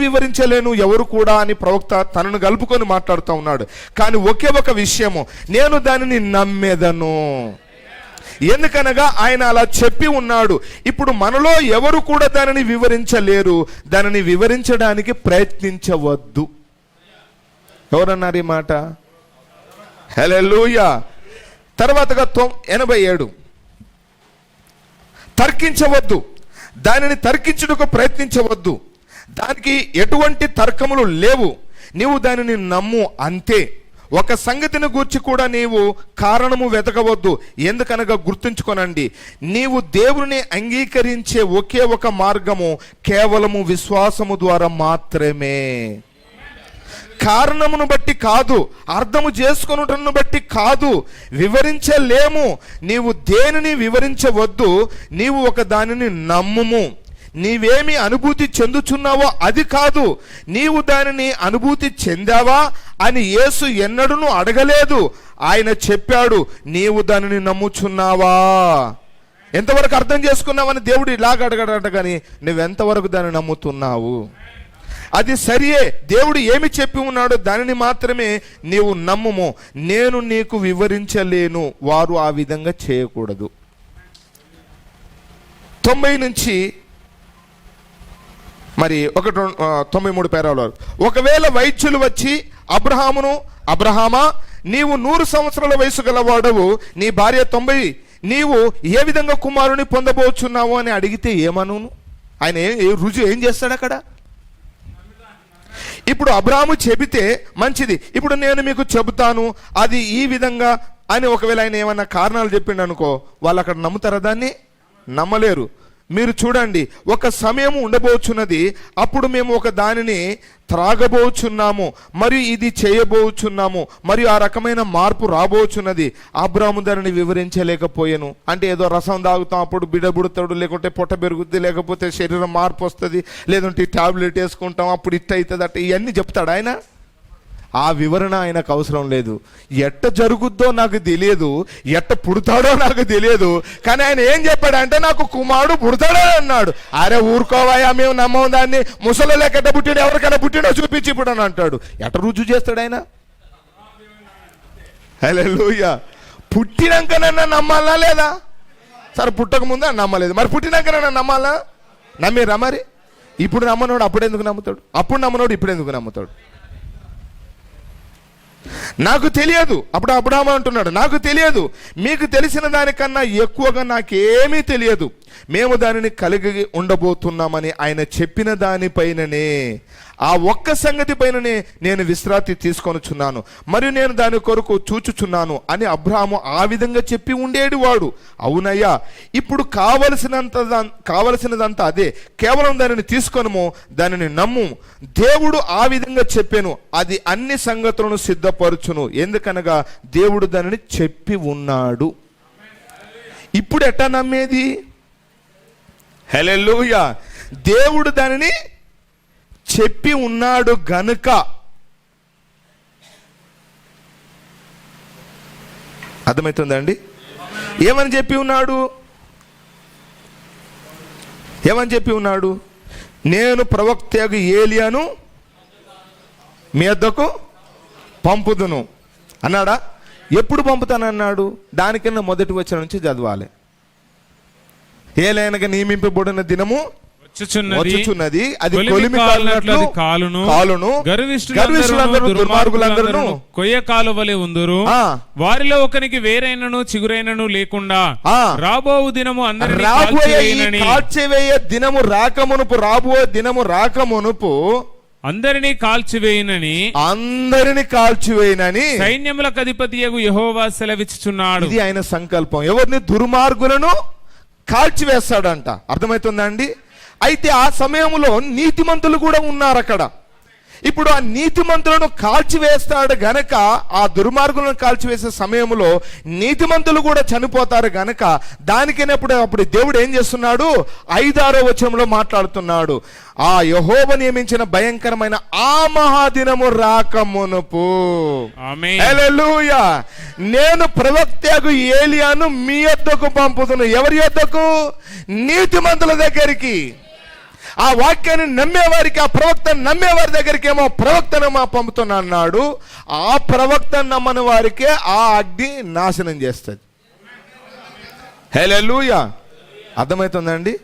వివరించలేను ఎవరు కూడా అని ప్రవక్త తనను కలుపుకొని మాట్లాడుతూ ఉన్నాడు. కానీ ఒకే ఒక విషయము, నేను దానిని నమ్మేదను. ఎందుకనగా ఆయన అలా చెప్పి ఉన్నాడు. ఇప్పుడు మనలో ఎవరు కూడా దానిని వివరించలేరు, దానిని వివరించడానికి ప్రయత్నించవద్దు. ఎవరన్నారు ఈ మాట? హల్లెలూయా. తర్వాతగా 87, తర్కించవద్దు, దానిని తర్కించుటకు ప్రయత్నించవద్దు, దానికి ఎటువంటి తర్కములు లేవు, నీవు దానిని నమ్ము అంతే. ఒక సంగతిని గూర్చి కూడా నీవు కారణము వెతకవద్దు. ఎందుకనగా గుర్తుంచుకోనండి, నీవు దేవుని అంగీకరించే ఒకే ఒక మార్గము కేవలము విశ్వాసము ద్వారా మాత్రమే. కారణమును బట్టి కాదు, అర్థము చేసుకొనుటను బట్టి కాదు, వివరించలేము. నీవు దేనిని వివరించవద్దు, నీవు ఒక దానిని నమ్ముము. నీవేమి అనుభూతి చెందుచున్నావో అది కాదు, నీవు దానిని అనుభూతి చెందావా అని యేసు ఎన్నడూ అడగలేదు. ఆయన చెప్పాడు, నీవు దానిని నమ్ముచున్నావా, ఎంతవరకు అర్థం చేసుకున్నావని దేవుడు ఇలాగ అడగడట. కానీ నువ్వెంతవరకు దాన్ని నమ్ముతున్నావు? అది సరియే, దేవుడు ఏమి చెప్పి ఉన్నాడో దానిని మాత్రమే నీవు నమ్ముము. నేను నీకు వివరించలేను, వారు ఆ విధంగా చేయకూడదు. 90 నుంచి మరి 93 పేరాలు. ఒకవేళ వైద్యులు వచ్చి అబ్రహామా, నీవు 100 సంవత్సరాల వయసు గలవాడవు, నీ భార్య 90, నీవు ఏ విధంగా కుమారుని పొందబోచున్నావు అని అడిగితే ఏమను? ఆయన రుజువు ఏం చేస్తాడు అక్కడ? ఇప్పుడు అబ్రహాము చెబితే మంచిది, ఇప్పుడు నేను మీకు చెబుతాను అది ఈ విధంగా అని ఒకవేళ ఆయన ఏమన్నా కారణాలు చెప్పిండు అనుకో, వాళ్ళు అక్కడ నమ్ముతారా? దాన్ని నమ్మలేరు. మీరు చూడండి, ఒక సమయం ఉండబోచున్నది, అప్పుడు మేము ఒక దానిని త్రాగబోచున్నాము మరియు ఇది చేయబోచున్నాము మరియు ఆ రకమైన మార్పు రాబోచున్నది. అబ్రాము దానిని వివరించలేకపోయాను. అంటే ఏదో రసం తాగుతాం, అప్పుడు బిడ్డ పుడతాడు, లేకుంటే పొట్ట పెరుగుద్ది, లేకపోతే శరీరం మార్పు వస్తుంది, లేదంటే టాబ్లెట్ వేసుకుంటాం అప్పుడు ఇట్ట అవుతుంది అట్ట, ఇవన్నీ చెప్తాడు ఆయన. ఆ వివరణ ఆయనకు అవసరం లేదు. ఎట్ట జరుగుద్దో నాకు తెలియదు, ఎట్ట పుడతాడో నాకు తెలియదు, కానీ ఆయన ఏం చెప్పాడంటే నాకు కుమారుడు పుడతాడో అన్నాడు. అరే ఊరుకోవాయా, మేము నమ్మం దాన్ని, ముసలిలోకి ఎట్ట పుట్టిండు, ఎవరికైనా పుట్టిండో చూపించి ఇప్పుడు అని అంటాడు. ఎట్ట రుజువు చేస్తాడు ఆయన? హల్లెలూయా. పుట్టినాకనన్నా నమ్మాలా లేదా? సరే పుట్టక ముందు నమ్మలేదు, మరి పుట్టినాకనన్నా నమ్మాలా? నమ్మిరా మరి? ఇప్పుడు నమ్మనోడు అప్పుడు ఎందుకు నమ్ముతాడు? అప్పుడు నమ్మనోడు ఇప్పుడు ఎందుకు నమ్ముతాడు? నాకు తెలియదు. అప్పుడు అబ్రహాము అంటున్నాడు, నాకు తెలియదు, మీకు తెలిసిన దానికన్నా ఎక్కువగా నాకేమీ తెలియదు, మేము దానిని కలిగి ఉండబోతున్నామని ఆయన చెప్పిన దానిపైననే, ఆ ఒక్క సంగతి పైననే నేను విశ్రాంతి తీసుకొనుచున్నాను మరియు నేను దాని కొరకు చూచుచున్నాను అని అబ్రహాము ఆ విధంగా చెప్పి ఉండేటివాడు. అవునయ్యా, ఇప్పుడు కావలసినదంతా అదే, కేవలం దానిని తీసుకొనుము, దానిని నమ్ము. దేవుడు ఆ విధంగా చెప్పాను, అది అన్ని సంగతులను సిద్ధపరచును, ఎందుకనగా దేవుడు దానిని చెప్పి ఉన్నాడు. ఇప్పుడు ఎట్టా నమ్మేది? హల్లెలూయా. దేవుడు దానిని చెప్పి ఉన్నాడు గనుక. అర్థమవుతుందండి? ఏమని చెప్పి ఉన్నాడు? ఏమని చెప్పి ఉన్నాడు? నేను ప్రవక్తయగు ఏలియాను మీ వద్దకు పంపుదును అన్నాడా? ఎప్పుడు పంపుతానన్నాడు? దానికన్నా మొదటి వచనం నుంచి చదవాలి. ఏలైనగా నియమింపబడిన దినము వచ్చుచున్నది, అది కొలిమి కాలును, గర్విష్ఠులందరూ దుర్మార్గులందరూ కొయ్య కాలువలే ఉందురు, వారిలో ఒకనికి వేరైనను చిగురైనను లేకుండా రాబోవు దినము కాల్చివేయ దినము రాకమునుపు అందరినీ కాల్చివేయనని సైన్యములకు అధిపతియగు యెహోవా సెలవిచ్చుచున్నాడు. ఇది ఆయన సంకల్పం. ఎవరిని? దుర్మార్గులను కాల్చివేస్తాడంట. అర్థమవుతుందా అండి? అయితే ఆ సమయంలో నీతిమంతులు కూడా ఉన్నారు అక్కడ. ఇప్పుడు ఆ నీతిమంతులను కాల్చివేస్తాడు గనక, ఆ దుర్మార్గులను కాల్చివేసే సమయంలో నీతిమంతులు కూడా చనిపోతారు గనక, అప్పుడు దేవుడు ఏం చేస్తున్నాడు? 5-6వ వచనంలో మాట్లాడుతున్నాడు, ఆ యెహోవా నియమించిన భయంకరమైన ఆ మహాదినము రాకమునుపు, హల్లెలూయా, నేను ప్రవక్తయగు ఏలియాను మీ యొద్దకు పంపుతును. ఎవరి యొద్దకు? నీతిమంతుల దగ్గరికి. ఆ వాక్యాన్ని నమ్మేవారికి, ఆ ప్రవక్తను నమ్మేవారి దగ్గరికి ఏమో ప్రవక్తను పంపుతున్నా అన్నాడు. ఆ ప్రవక్తను నమ్మని వారికే ఆ అగ్ని నాశనం చేస్తుంది. హల్లెలూయా. అర్థమవుతుందండి?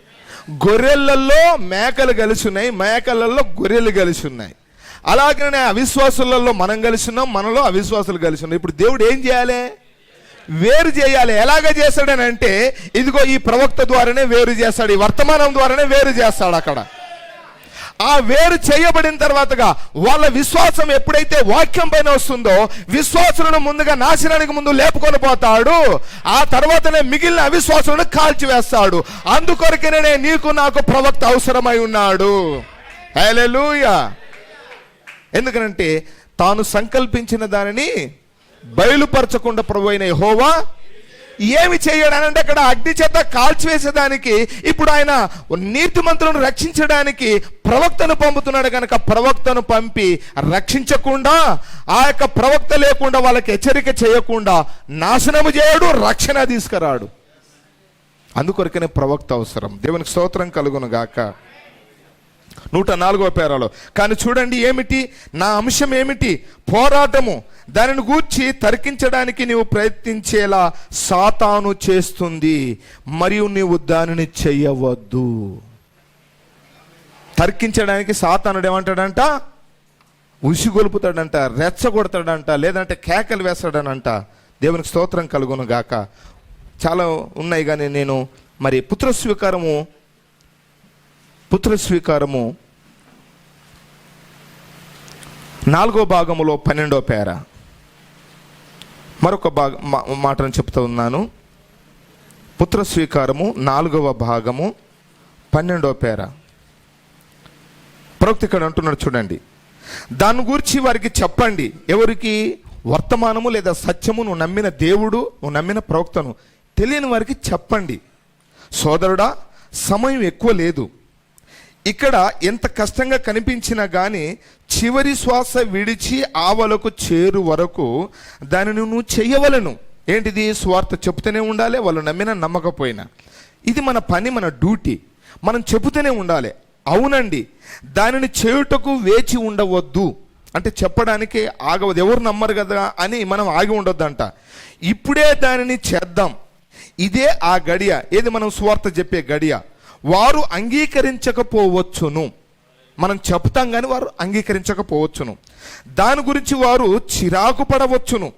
గొర్రెలలో మేకలు కలిసి ఉన్నాయి, మేకలలో గొర్రెలు కలిసి ఉన్నాయి. అలాగనే అవిశ్వాసులలో మనం కలిసి ఉన్నాం, మనలో అవిశ్వాసులు కలిసి ఉన్నాయి. ఇప్పుడు దేవుడు ఏం చేయాలి? వేరు చేయాలి. ఎలాగ చేస్తాడని అంటే, ఇదిగో ఈ ప్రవక్త ద్వారానే వేరు చేస్తాడు, ఈ వర్తమానం ద్వారానే వేరు చేస్తాడు. అక్కడ ఆ వేరు చేయబడిన తర్వాతగా వాళ్ళ విశ్వాసం ఎప్పుడైతే వాక్యం పైన వస్తుందో, విశ్వాసులను ముందుగా నాశనానికి ముందు లేపుకొని పోతాడు. ఆ తర్వాతనే మిగిలిన అవిశ్వాసులను కాల్చివేస్తాడు. అందుకొరకేనే నీకు నాకు ప్రవక్త అవసరమై ఉన్నాడు. హల్లెలూయా. ఎందుకనంటే తాను సంకల్పించిన దానిని బయలుపరచకుండా ప్రభు అయిన యెహోవా ఏమి చేయడానంటే, అక్కడ అగ్ని చేత కాల్చివేసేదానికి ఇప్పుడు ఆయన నీతిమంతులను రక్షించడానికి ప్రవక్తను పంపుతున్నాడు కనుక, ప్రవక్తను పంపి రక్షించకుండా, ఆ యొక్క ప్రవక్త లేకుండా వాళ్ళకి హెచ్చరిక చేయకుండా నాశనము చేయడు, రక్షణ తీసుకురాడు. అందుకొరకనే ప్రవక్త అవసరం. దేవునికి స్తోత్రం కలుగును గాక. 104వ పేరాలో కానీ చూడండి ఏమిటి నా అంశం ఏమిటి? పోరాటము. దానిని గూర్చి తర్కించడానికి నీవు ప్రయత్నించేలా సాతాను చేస్తుంది మరియు నీవు దానిని చెయ్యవద్దు. తర్కించడానికి సాతానుడు ఏమంటాడంట? ఉసిగొలుపుతాడంట, రెచ్చగొడతాడంట, లేదంటే కేకలు వేస్తాడనంట. దేవునికి స్తోత్రం కలుగును గాక. చాలా ఉన్నాయి కానీ నేను మరి పుత్రస్వీకారము 4వ భాగములో 12వ పేర మరొక మాటను చెప్తూ ఉన్నాను. పుత్రస్వీకారము 4వ భాగము 12వ పేర ప్రవక్త ఇక్కడ అంటున్నాడు చూడండి. దాని గురించి వారికి చెప్పండి. ఎవరికి? వర్తమానము లేదా సత్యము నువ్వు నమ్మిన దేవుడు, నువ్వు నమ్మిన ప్రవక్తను తెలియని వారికి చెప్పండి. సోదరుడా, సమయం ఎక్కువ లేదు. ఇక్కడ ఎంత కష్టంగా కనిపించినా కానీ చివరి శ్వాస విడిచి ఆవలకు చేరు వరకు దానిని నువ్వు చెయ్యవలను. ఏంటిది? స్వార్థ చెబుతూనే ఉండాలి, వాళ్ళు నమ్మినా నమ్మకపోయినా. ఇది మన పని, మన డ్యూటీ. మనం చెబుతూనే ఉండాలి. అవునండి, దానిని చేయుటకు వేచి ఉండవద్దు. అంటే చెప్పడానికి ఆగవద్దు. ఎవరు నమ్మరు కదా అని మనం ఆగి ఉండొద్దంట. ఇప్పుడే దానిని చేద్దాం. ఇదే ఆ గడియ. ఏది? మనం స్వార్థ చెప్పే గడియ. వారు అంగీకరించకపోవచ్చును. మనం చెప్తాం కానీ వారు అంగీకరించకపోవచ్చును. దాని గురించి వారు చిరాకు పడవచ్చును,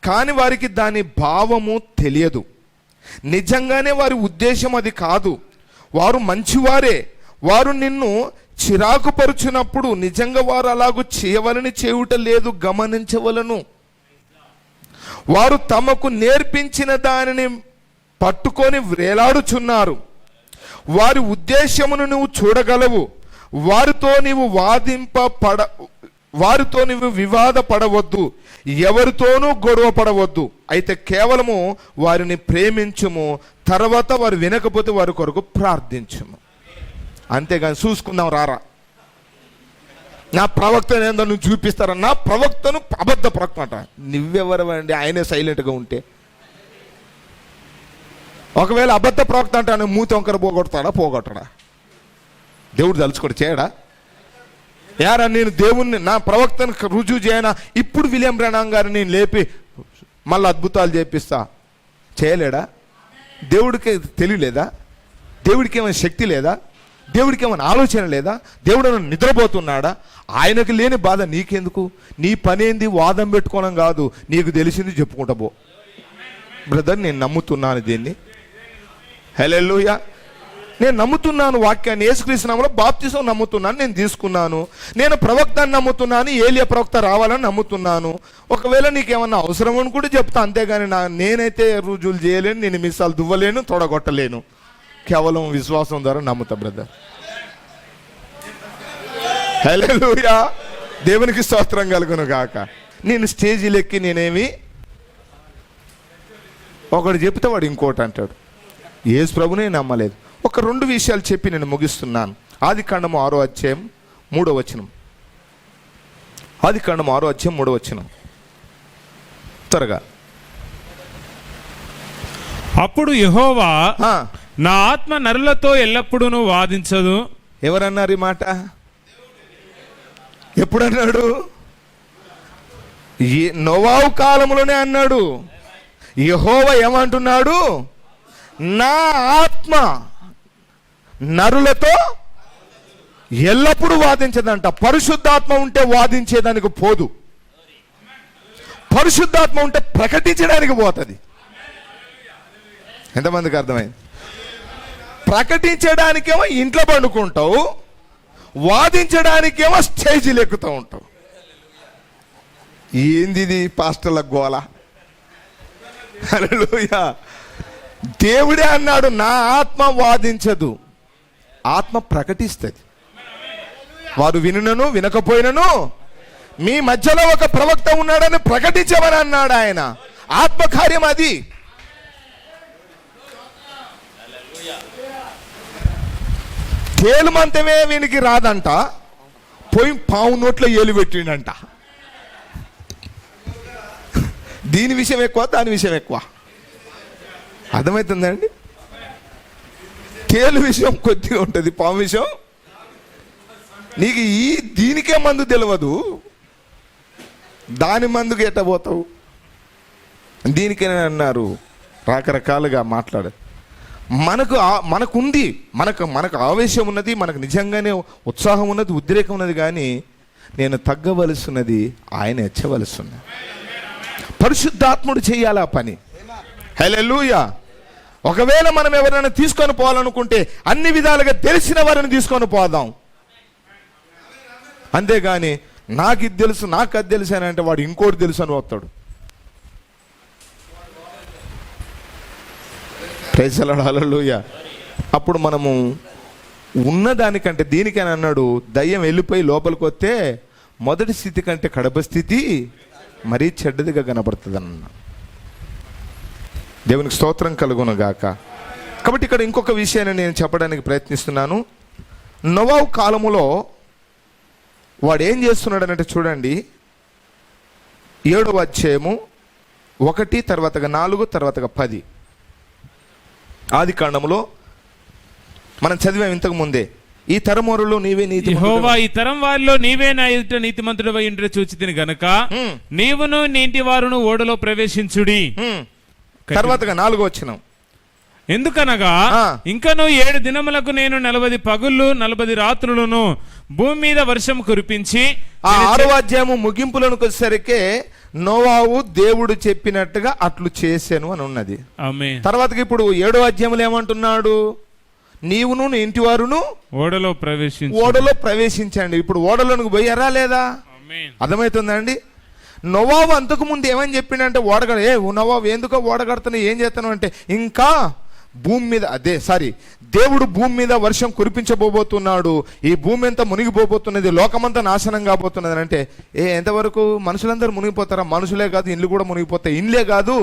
కానీ వారికి దాని భావము తెలియదు. నిజంగానే వారి ఉద్దేశం అది కాదు. వారు మంచివారే. వారు నిన్ను చిరాకు పరుచున్నప్పుడు నిజంగా వారు అలాగూ చేయవలని చేయుట లేదు, గమనించవలను. వారు తమకు నేర్పించిన దానిని పట్టుకొని వేలాడుచున్నారు. వారి ఉద్దేశమును నువ్వు చూడగలవు. వారితో నీవు వివాద పడవద్దు, ఎవరితోనూ గొడవ పడవద్దు. అయితే కేవలము వారిని ప్రేమించుము. తర్వాత వారు వినకపోతే వారి కొరకు ప్రార్థించుము. అంతేగాని చూసుకుందాం రారా, నా ప్రవక్తను ఏందో నువ్వు చూపిస్తారా? నా ప్రవక్తను అబద్ధ ప్రవక్త అంట. నువ్వెవరవండి? ఆయనే సైలెంట్గా ఉంటే. ఒకవేళ అబద్ధ ప్రవక్త అంటాను, మూతి వంకర పోగొట్టడా? దేవుడు తలుచుకోడు, చేయడా? యారా, నేను దేవుణ్ణి, నా ప్రవక్తను రుజువు చేయనా? ఇప్పుడు విలియం బ్రానమ్ గారు నేను లేపి మళ్ళీ అద్భుతాలు చేపిస్తా, చేయలేడా? దేవుడికి తెలియలేదా? దేవుడికి ఏమైనా శక్తి లేదా? దేవుడికి ఏమైనా ఆలోచన లేదా? దేవుడు నిద్రపోతున్నాడా? ఆయనకు లేని బాధ నీకెందుకు? నీ పనేంది? వాదం పెట్టుకోవడం కాదు, నీకు తెలిసింది చెప్పుకుంటా పో. బ్రదర్, నేను నమ్ముతున్నాను దీన్ని. హల్లెలూయా. నేను నమ్ముతున్నాను వాక్యాన్ని. యేసుక్రీస్తు నామములో బాప్తిసం నమ్ముతున్నాను, నేను తీసుకున్నాను. నేను ప్రవక్తని నమ్ముతున్నాను, ఏలియా ప్రవక్త రావాలని నమ్ముతున్నాను. ఒకవేళ నీకేమన్నా అవసరం అని కూడా చెప్తా, అంతేగాని నేనైతే రుజువులు చేయలేను, నేను మిసాలు దువ్వలేను, తొడగొట్టలేను. కేవలం విశ్వాసం ద్వారా నమ్ముతా బ్రదర్. హల్లెలూయా. దేవునికి స్తోత్రం కలుగును గాక. నేను స్టేజీలెక్కి నేనేమి ఒకడు చెప్తే వాడు ఇంకోటి అంటాడు. యేసు ప్రభునే నమ్మలేదు. ఒక 2 విషయాలు చెప్పి నేను ముగిస్తున్నాను. ఆదికాండము 6వ అధ్యాయం 3వ వచనం. ఆదికాండము 6వ అధ్యాయం 3వ వచనం త్వరగా. అప్పుడు యెహోవా, నా ఆత్మ నరులతో ఎల్లప్పుడూ వాదించదు. ఎవరన్నారు ఈ మాట? ఎప్పుడన్నాడు? నోవాహు కాలంలోనే అన్నాడు. యెహోవా ఏమంటున్నాడు? నా ఆత్మ నరులతో ఎల్లప్పుడూ వాదించదంట. పరిశుద్ధాత్మ ఉంటే వాదించేదానికి పోదు, పరిశుద్ధాత్మ ఉంటే ప్రకటించడానికి పోతుంది. ఎంతమందికి అర్థమైంది? ప్రకటించడానికేమో ఇంట్లో పండుకుంటావు, వాదించడానికేమో స్టేజీలు ఎక్కుతూ ఉంటావు. ఏంది ఇది పాస్టర్ల గోల? హల్లెలూయా. దేవుడే అన్నాడు, నా ఆత్మ వాదించదు, ఆత్మ ప్రకటిస్తుంది. వారు వినునను వినకపోయినను మీ మధ్యలో ఒక ప్రవక్త ఉన్నాడని ప్రకటించమని అన్నాడు ఆయన. ఆత్మకార్యం అది. తేలుమంతమే వీనికి రాదంట, పోయి పావు నోట్లో ఏలు పెట్టిండంట. దీని విషయం ఎక్కువ, దాని విషయం ఎక్కువ. అర్థమవుతుందండి? తేలు విషయం కొద్దిగా ఉంటుంది, పాము విషయం నీకు దీనికే మందు తెలియదు, దాని మందుకు ఎట్టబోతావు? దీనికే అన్నారు. రకరకాలుగా మాట్లాడు. మనకుంది, మనకు ఆవేశం ఉన్నది, మనకు నిజంగానే ఉత్సాహం ఉన్నది, ఉద్రేకం ఉన్నది. కానీ నేను తగ్గవలసినది, ఆయన హెచ్చవలసినది. పరిశుద్ధాత్ముడు చేయాలి ఆ పని. హల్లెలూయా. ఒకవేళ మనం ఎవరైనా తీసుకొని పోవాలనుకుంటే అన్ని విధాలుగా తెలిసిన వారిని తీసుకొని పోదాం. అంతేగాని నాకు ఇది తెలుసు, నాకు అది తెలుసు అని అంటే వాడు ఇంకోటి తెలుసు అని వస్తాడు. Praise the lord. హల్లెలూయా. అప్పుడు మనము ఉన్నదానికంటే దీనికని అన్నాడు, దయ్యం వెళ్ళిపోయి లోపలికి వస్తే మొదటి స్థితి కంటే కడప స్థితి మరీ చెడ్డదిగా కనబడుతుంది అన్న. దేవునికి స్తోత్రం కలుగును గాక. కాబట్టి ఇక్కడ ఇంకొక విషయాన్ని నేను చెప్పడానికి ప్రయత్నిస్తున్నాను. నోవాహు కాలములో వాడు ఏం చేస్తున్నాడు అంటే చూడండి, 7వ అధ్యాయము 1 తర్వాతగా 4 తర్వాతగా 10 ఆది కాండములో మనం చదివాం ఇంతకు ముందే. ఈ తరమోరులో నీవే నీతి, యెహోవా ఈ తరం వారిలో నీవే నా ఎదుట నీతిమంతుడవై ఉండుట చూచితిని గనుక నీవును నీ ఇంటి వారును ఓడలో ప్రవేశించుడి. తర్వాతగా 4వ వచనం, ఎందుకనగా ఇంకను 7 దినములకు నేను 40 పగుళ్ళు 40 రాత్రులను భూమి మీద వర్షం కురిపించి. ఆ 6వ అధ్యాయము ముగింపులోకి వచ్చేసరికి నోవాహు దేవుడు చెప్పినట్టుగా అట్లు చేశాను అని ఉన్నది. ఆమేన్. తర్వాతకి ఇప్పుడు 7వ అధ్యాయంలో ఏమంటున్నాడు, నీవును నీ ఇంటి వారును ఓడలో ప్రవేశించండి. ఇప్పుడు ఓడలోనికి పోయారా లేదా? అర్థమవుతుందండి. నోవాహు అంతకు ముందు ఏమని చెప్పిండంటే నోవాహు ఎందుకో ఓడ కడుతున్నా, ఏం చేస్తాను అంటే ఇంకా భూమి మీద దేవుడు భూమి మీద వర్షం కురిపించబోతున్నాడు, ఈ భూమి అంతా మునిగిపోబోతున్నది, లోకమంతా నాశనం కాబోతున్నది అంటే ఎంతవరకు మనుషులందరూ మునిగిపోతారా? మనుషులే కాదు, ఇండ్లు కూడా మునిగిపోతాయి. ఇండ్లే కాదు,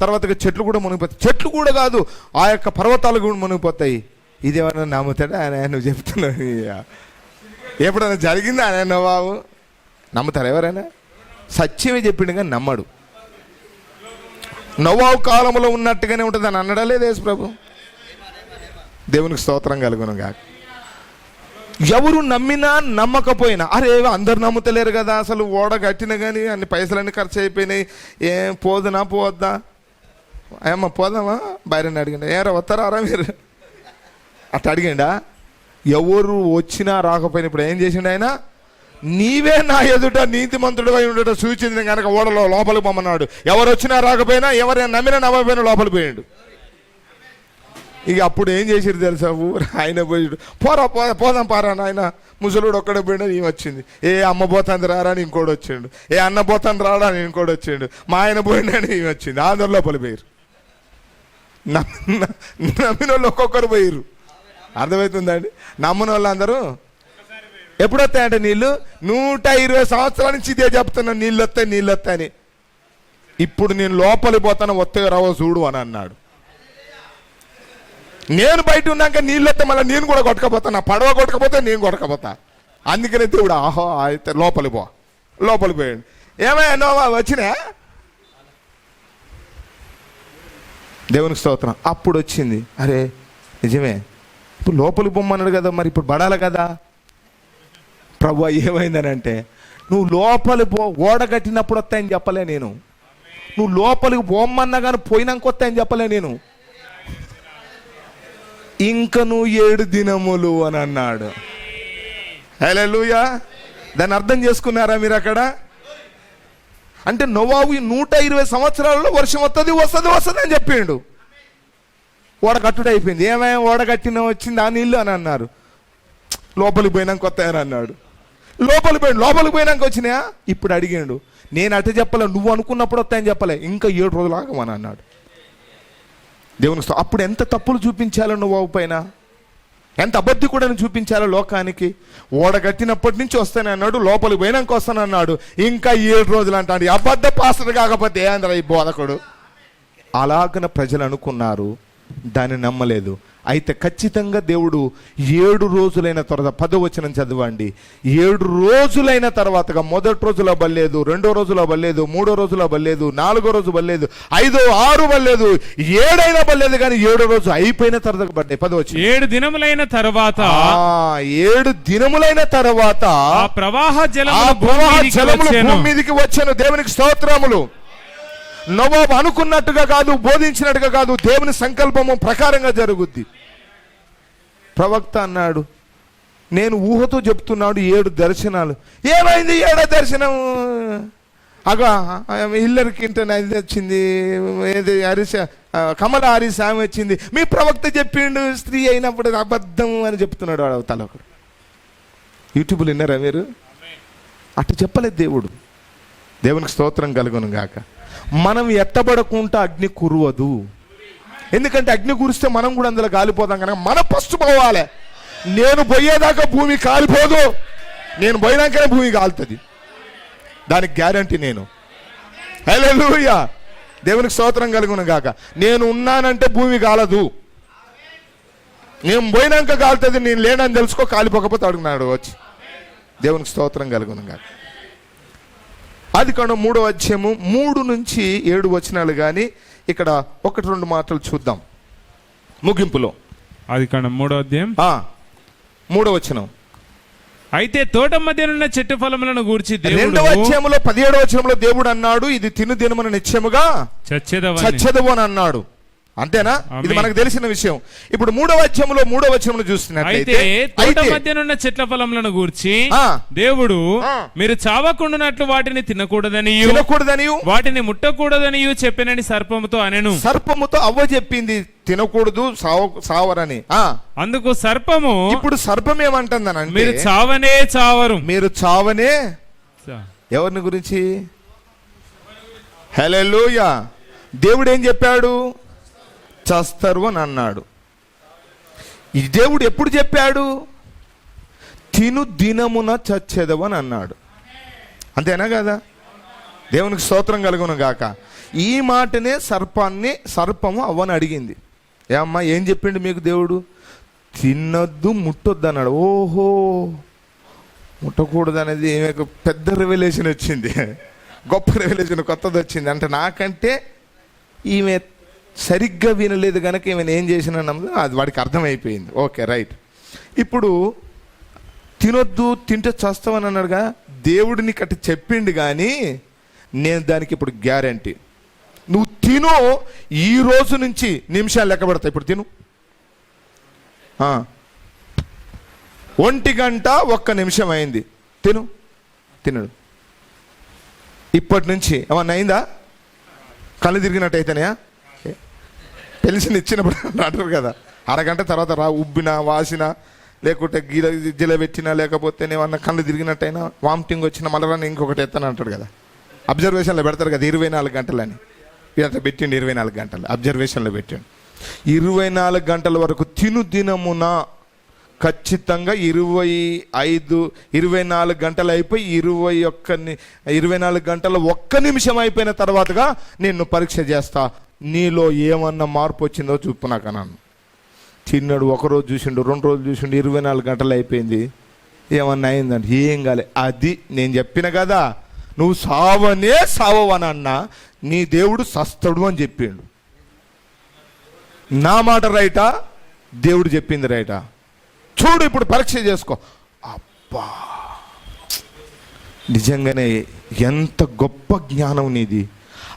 తర్వాత చెట్లు కూడా మునిగిపోతాయి. చెట్లు కూడా కాదు, ఆ యొక్క పర్వతాలు కూడా మునిగిపోతాయి. ఇది ఎవరైనా నమ్ముతాడా? ఆయన నువ్వు చెప్తున్నావు, ఎప్పుడైనా జరిగిందా ఆయన? నోవాహు నమ్ముతారా ఎవరైనా? సత్యమే చెప్పిండు కానీ నమ్మడు. నోవాహు కాలంలో ఉన్నట్టుగానే ఉంటుంది అని అన్నడా లేదు యేసు ప్రభు? దేవునికి స్తోత్రం కలుగును గాక. ఎవరు నమ్మినా నమ్మకపోయినా, అందరు నమ్ముతలేరు కదా, అసలు ఓడ కట్టినా కానీ అన్ని పైసలన్నీ ఖర్చు అయిపోయినాయి, ఏం పోవద్దా? ఏమన్నా పోదామా? బయటని అడిగిండా, వస్తారా మీరు అట్లా అడిగిండా? ఎవరు వచ్చినా రాకపోయినా ఇప్పుడు ఏం చేసిండు ఆయన? నీవే నా ఎదుట నీతిమంతుడు అయి ఉండట సూచింది కనుక ఓడలో లోపలికి పొమ్మన్నాడు. ఎవరు వచ్చినా రాకపోయినా, ఎవరైనా నమ్మినా నమ్మకపోయినా లోపలికి పోయాడు. ఇక అప్పుడు ఏం చేసిరు తెలుసా? ఆయన పోయాడు, పోదాం పారా నాయన. ముసలుడు ఒక్కడే పోయినా ఈమె వచ్చింది. అమ్మ పోతాంది రారా అని ఇంకోటి వచ్చిండు, అన్న పోతాను రాడా అని ఇంకోటి వచ్చిండు, మా ఆయన పోయినాని ఈమె వచ్చింది. అందరు లోపలి పోయారు. నమ్మిన వాళ్ళు ఒక్కొక్కరు పోయారు. అర్థమవుతుందండి? నమ్మని వాళ్ళు అందరూ ఎప్పుడు వస్తాయంటే నీళ్ళు 120 సంవత్సరాల నుంచి ఇదే చెప్తున్నాను, నీళ్ళు వస్తాయని. ఇప్పుడు నేను లోపలి పోతాను, వస్తే రావో చూడు అని అన్నాడు. నేను బయట ఉన్నాక నీళ్ళు వస్తే మళ్ళీ నేను కూడా కొట్టకపోతా, నా పడవ కొట్టకపోతే నేను కొట్టకపోతా. అందుకనే దేవుడు అయితే లోపలి పోయాడు. ఏమయ్యా నోవాహు వచ్చినా? దేవునికి స్తోత్రం. అప్పుడు వచ్చింది, నిజమే, ఇప్పుడు లోపలికి పొమ్మన్నాడు కదా, మరి ఇప్పుడు పడాలి కదా. ప్రభు ఏమైందని అంటే, నువ్వు లోపలి ఓడ కట్టినప్పుడు వస్తాయని చెప్పలే నేను, నువ్వు లోపలికి పోమ్మన్నా కానీ పోయినాక వస్తాయని చెప్పలే నేను, ఇంక నువ్వు 7 దినములు అని అన్నాడు. హల్లెలూయా. దాన్ని అర్థం చేసుకున్నారా మీరు అక్కడ? అంటే నోవాహు 120 సంవత్సరాలలో వర్షం వస్తుంది అని చెప్పిండు. ఓడ కట్టుడు అయిపోయింది. ఏమైనా ఓడ కట్టిన వచ్చింది ఆ నీళ్ళు అని అన్నారు. లోపలికి పోయినాక వస్తాయని అన్నాడు. లోపలికి పోయినాక వచ్చినాయా? ఇప్పుడు అడిగాడు. నేను అటు చెప్పలే, నువ్వు అనుకున్నప్పుడు వస్తాయని చెప్పలే, ఇంకా 7 రోజులు ఆగమని అన్నాడు. దేవునికి అప్పుడు ఎంత తప్పులు చూపించాలో నోవాహు పైన, ఎంత అబద్ధికుడని చూపించాలో లోకానికి. ఓడ కట్టినప్పటి నుంచి వస్తానే అన్నాడు, లోపలికి పోయినాక వస్తానన్నాడు, ఇంకా 7 రోజులు అంటాడు. అబద్ధ పాస్టర్ కాకపోతే ఏంద్రా ఈ బోధకుడు? అలాగన ప్రజలు అనుకున్నారు, దాన్ని నమ్మలేదు. అయితే ఖచ్చితంగా దేవుడు 7 రోజులైన తర్వాత 10వ వచనం చదవండి. 7 రోజులైన తర్వాతగా మొదటి రోజులో బల్లేదు, 2వ రోజులో బల్లేదు, 3వ రోజులో బల్లేదు, 4వ రోజు బల్లేదు, 5, 6 బల్లేదు, 7 అయినా బల్లేదు, కానీ 7వ రోజు అయిపోయిన తర్వాత పడ్డాయి. 10వ వచనం. 7 దినములైన తర్వాత 7 దినములైన తర్వాత ప్రవాహ జలములు భూమి మీదకి వచ్చాను. దేవునికి స్తోత్రములు. నోవాహు అనుకున్నట్టుగా కాదు, బోధించినట్టుగా కాదు, దేవుని సంకల్పము ప్రకారంగా జరుగుద్ది. ప్రవక్త అన్నాడు, నేను ఊహతో చెప్తున్నాడు 7 దర్శనాలు. ఏమైంది 7వ దర్శనం? అగో హిల్లరీ క్లింటన్ అది వచ్చింది, ఏది కమల హారిస్ ఆమె వచ్చింది, మీ ప్రవక్త చెప్పిండు స్త్రీ అయినప్పుడు అబద్ధం అని చెప్తున్నాడు వాడు అవతల ఒకడు. యూట్యూబ్లో విన్నారా మీరు? అట్లా చెప్పలేదు దేవుడు. దేవునికి స్తోత్రం కలుగును గాక. మనం ఎత్తబడకుండా అగ్ని కురవదు. ఎందుకంటే అగ్ని కురిస్తే మనం కూడా అందులో కాలిపోతాం కనుక మనం ఫస్ట్ పోవాలి. నేను పోయేదాకా భూమి కాలిపోదు, నేను పోయినాకనే భూమి కాలుతుంది. దానికి గ్యారంటీ నేను. హల్లెలూయా, దేవునికి స్తోత్రం కలుగును గాక. నేను ఉన్నానంటే భూమి కాలదు, నేను పోయినాక కాలుతుంది. నేను లేనని తెలుసుకో, కాలిపోకపోతే అడుగున్నాడు వచ్చి. దేవునికి స్తోత్రం కలుగును గాక. ఆదికాండం 3వ అధ్యాయము 3 నుంచి 7 వచనాలు కానీ ఇక్కడ 1-2 మాటలు చూద్దాం ముగింపులో. ఆదికాండం 3వ అధ్యాయం 3వ వచనం. అయితే తోట మధ్యనున్న చెట్టు ఫలములను గూర్చి 2వ అధ్యాయములో 17వ వచనంలో దేవుడు అన్నాడు, ఇది తిను దినమున నిత్యముగా చచ్చెదవు అని అన్నాడు. అంతేనా? ఇది మనకు తెలిసిన విషయం. ఇప్పుడు 3వ అధ్యాయములో 3వ వచనమును చూస్తున్నట్లయితే, తోట మధ్యనున్న చెట్ల ఫలములను గూర్చి దేవుడు మీరు చావకుండానట్లు వాటిని తినకూడదనియు వాటిని ముట్టకూడదనియు చెప్పినని సర్పముతో అనెను. సర్పముతో అవ్వ చెప్పింది తినకూడదు సావరని. అందుకు సర్పము, ఇప్పుడు సర్పం ఏమంటుందనంటే మీరు చావనే చావరు. మీరు చావనే ఎవరిని గురించి? హల్లెలూయా. దేవుడు ఏం చెప్పాడు? చస్తారు అని అన్నాడు. ఈ దేవుడు ఎప్పుడు చెప్పాడు? తిను దినమున చచ్చెదవు అని అన్నాడు. అంతేనా కదా? దేవునికి స్తోత్రం కలుగును గాక. ఈ మాటనే సర్పము అవ్వని అడిగింది. ఏమ్మా ఏం చెప్పిండు మీకు దేవుడు? తినొద్దు ముట్టొద్దు అన్నాడు. ఓహో, ముట్టకూడదు అనేది పెద్ద రెవల్యూషన్ వచ్చింది, గొప్ప రెవల్యూషన్ కొత్తది వచ్చింది. అంటే నాకంటే ఈమె సరిగ్గా వినలేదు కనుక ఈమెను ఏం చేసినా అది వాడికి అర్థమైపోయింది. Okay right. ఇప్పుడు తినొద్దు, తింటే చస్తావని అన్నాడుగా. దేవుడిని కట్టి చెప్పిండు కానీ నేను దానికి ఇప్పుడు గ్యారంటీ. నువ్వు తిను, ఈ రోజు నుంచి నిమిషాలు లెక్క పెడతా. ఇప్పుడు తిను. 1:01 అయింది, తినడు. ఇప్పటి నుంచి ఏమన్నా అయిందా? కళ్ళు తిరిగినట్టు అయితేనే పెన్షన్ ఇచ్చినప్పుడు అంటారు కదా, అరగంట తర్వాత ఉబ్బినా వాసినా లేకుంటే గిల పెట్టినా లేకపోతే ఏమన్నా కళ్ళు తిరిగినట్టయినా వామిటింగ్ వచ్చినా మళ్ళీ ఇంకొకటి ఎత్తని అంటాడు కదా. అబ్జర్వేషన్లో పెడతారు కదా 24 గంటలని. ఇట్లా పెట్టిండు 24 గంటలు అబ్జర్వేషన్లో పెట్టిండు. 24 గంటల వరకు తిను దినమున ఖచ్చితంగా 24 గంటలు అయిపోయి 24 గంటల 1 నిమిషం అయిపోయిన తర్వాతగా నిన్ను పరీక్ష చేస్తా, నీలో ఏమన్నా మార్పు వచ్చిందో చూపు నాకు అన్నాను. తిన్నాడు, 1 రోజు చూసిండు, 2 రోజులు చూసిండు, 24 గంటలు అయిపోయింది, ఏమన్నా అయిందంటే ఏం కాలే. అది నేను చెప్పిన కదా, నువ్వు సావనే సావని అన్నా నీ దేవుడు సస్తడు అని చెప్పిండు. నా మాట రైటా? దేవుడు చెప్పింది రైటా? చూడు, ఇప్పుడు పరీక్ష చేసుకో. అబ్బా, నిజంగానే ఎంత గొప్ప జ్ఞానం నీది.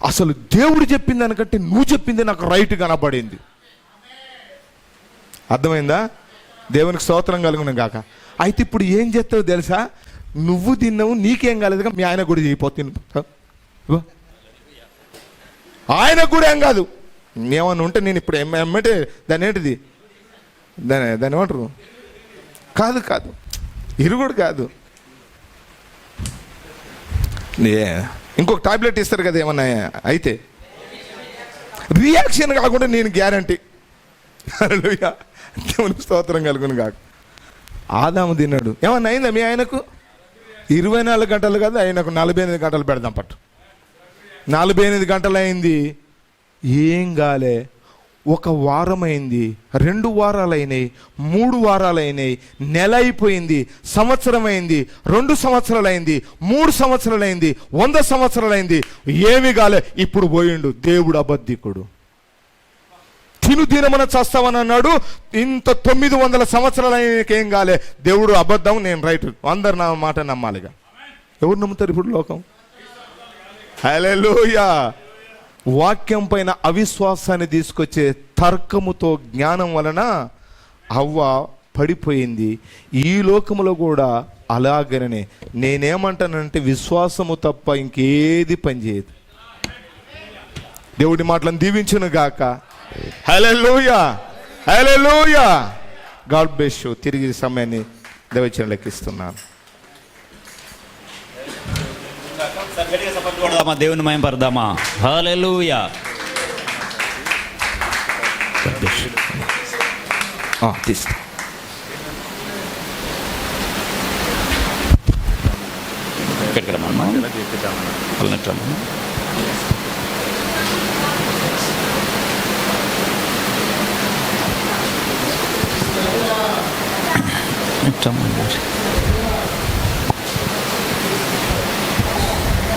అసలు దేవుడు చెప్పింది దానికంటే నువ్వు చెప్పింది నాకు రైట్ కనపడింది. అర్థమైందా? దేవునికి స్తోత్రం కలుగును గాక. అయితే ఇప్పుడు ఏం చేస్తావు తెలుసా? నువ్వు తిన్నావు, నీకేం కాలేదుగా, మీ ఆయన కూడా చేయిపోతుంది. ఆయన కూడా ఏం కాదు. ఏమన్నా ఉంటే నేను ఇప్పుడు ఎమ్మంటే దాని ఏంటిది, దాని ఏమంటారు? కాదు ఇరుగుడు కాదు, ఇంకొక టాబ్లెట్ ఇస్తారు కదా ఏమన్నా అయితే, రియాక్షన్ కాకుండా నేను గ్యారంటీ. హల్లెలూయా, దేవునికి స్తోత్రం కలుగును కాక. ఆదాము తిన్నాడు, ఏమన్నా అయిందా మీ ఆయనకు? 24 గంటలు కాదు, ఆయనకు 48 గంటలు పెడదాం పట్టు. 48 గంటలు అయింది, ఏం కాలే. 1 వారం అయింది, 2 వారాలు అయినాయి, 3 వారాలు అయినాయి, నెల అయిపోయింది, సంవత్సరం అయింది, 2 సంవత్సరాలు అయింది, 3 సంవత్సరాలు అయింది, 100 సంవత్సరాలు అయింది, ఏమి కాలే. ఇప్పుడు పోయిండు. దేవుడు అబద్ధికుడు. తిను దినమున చస్తావని అన్నాడు. ఇంత 900 సంవత్సరాలు ఏం కాలే. దేవుడు అబద్ధం, నేను రైట్. అందరు నా మాట నమ్మాలిగా. ఎవరు నమ్ముతారు ఇప్పుడు లోకం? హల్లెలూయా. వాక్యం పైన అవిశ్వాసాన్ని తీసుకొచ్చే తర్కముతో, జ్ఞానం వలన అవ్వ పడిపోయింది. ఈ లోకములో కూడా అలాగనే నేనేమంటానంటే విశ్వాసము తప్ప ఇంకేది పనిచేయదు. దేవుడి మాటలను దీవించును గాక. Hallelujah, hallelujah. God bless you. తిరిగి సమయాన్ని దైవచనులకు ఇస్తున్నాను. దేవుని మహిమ పరదామా. హల్లెలూయా. తీస్తా.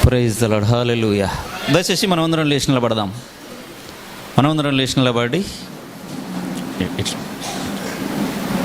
Praise the lord. హల్లెలూయా. దయచేసి మనమందరం లేచి నిలబడదాం. మనమందరం లేచి నిలబడి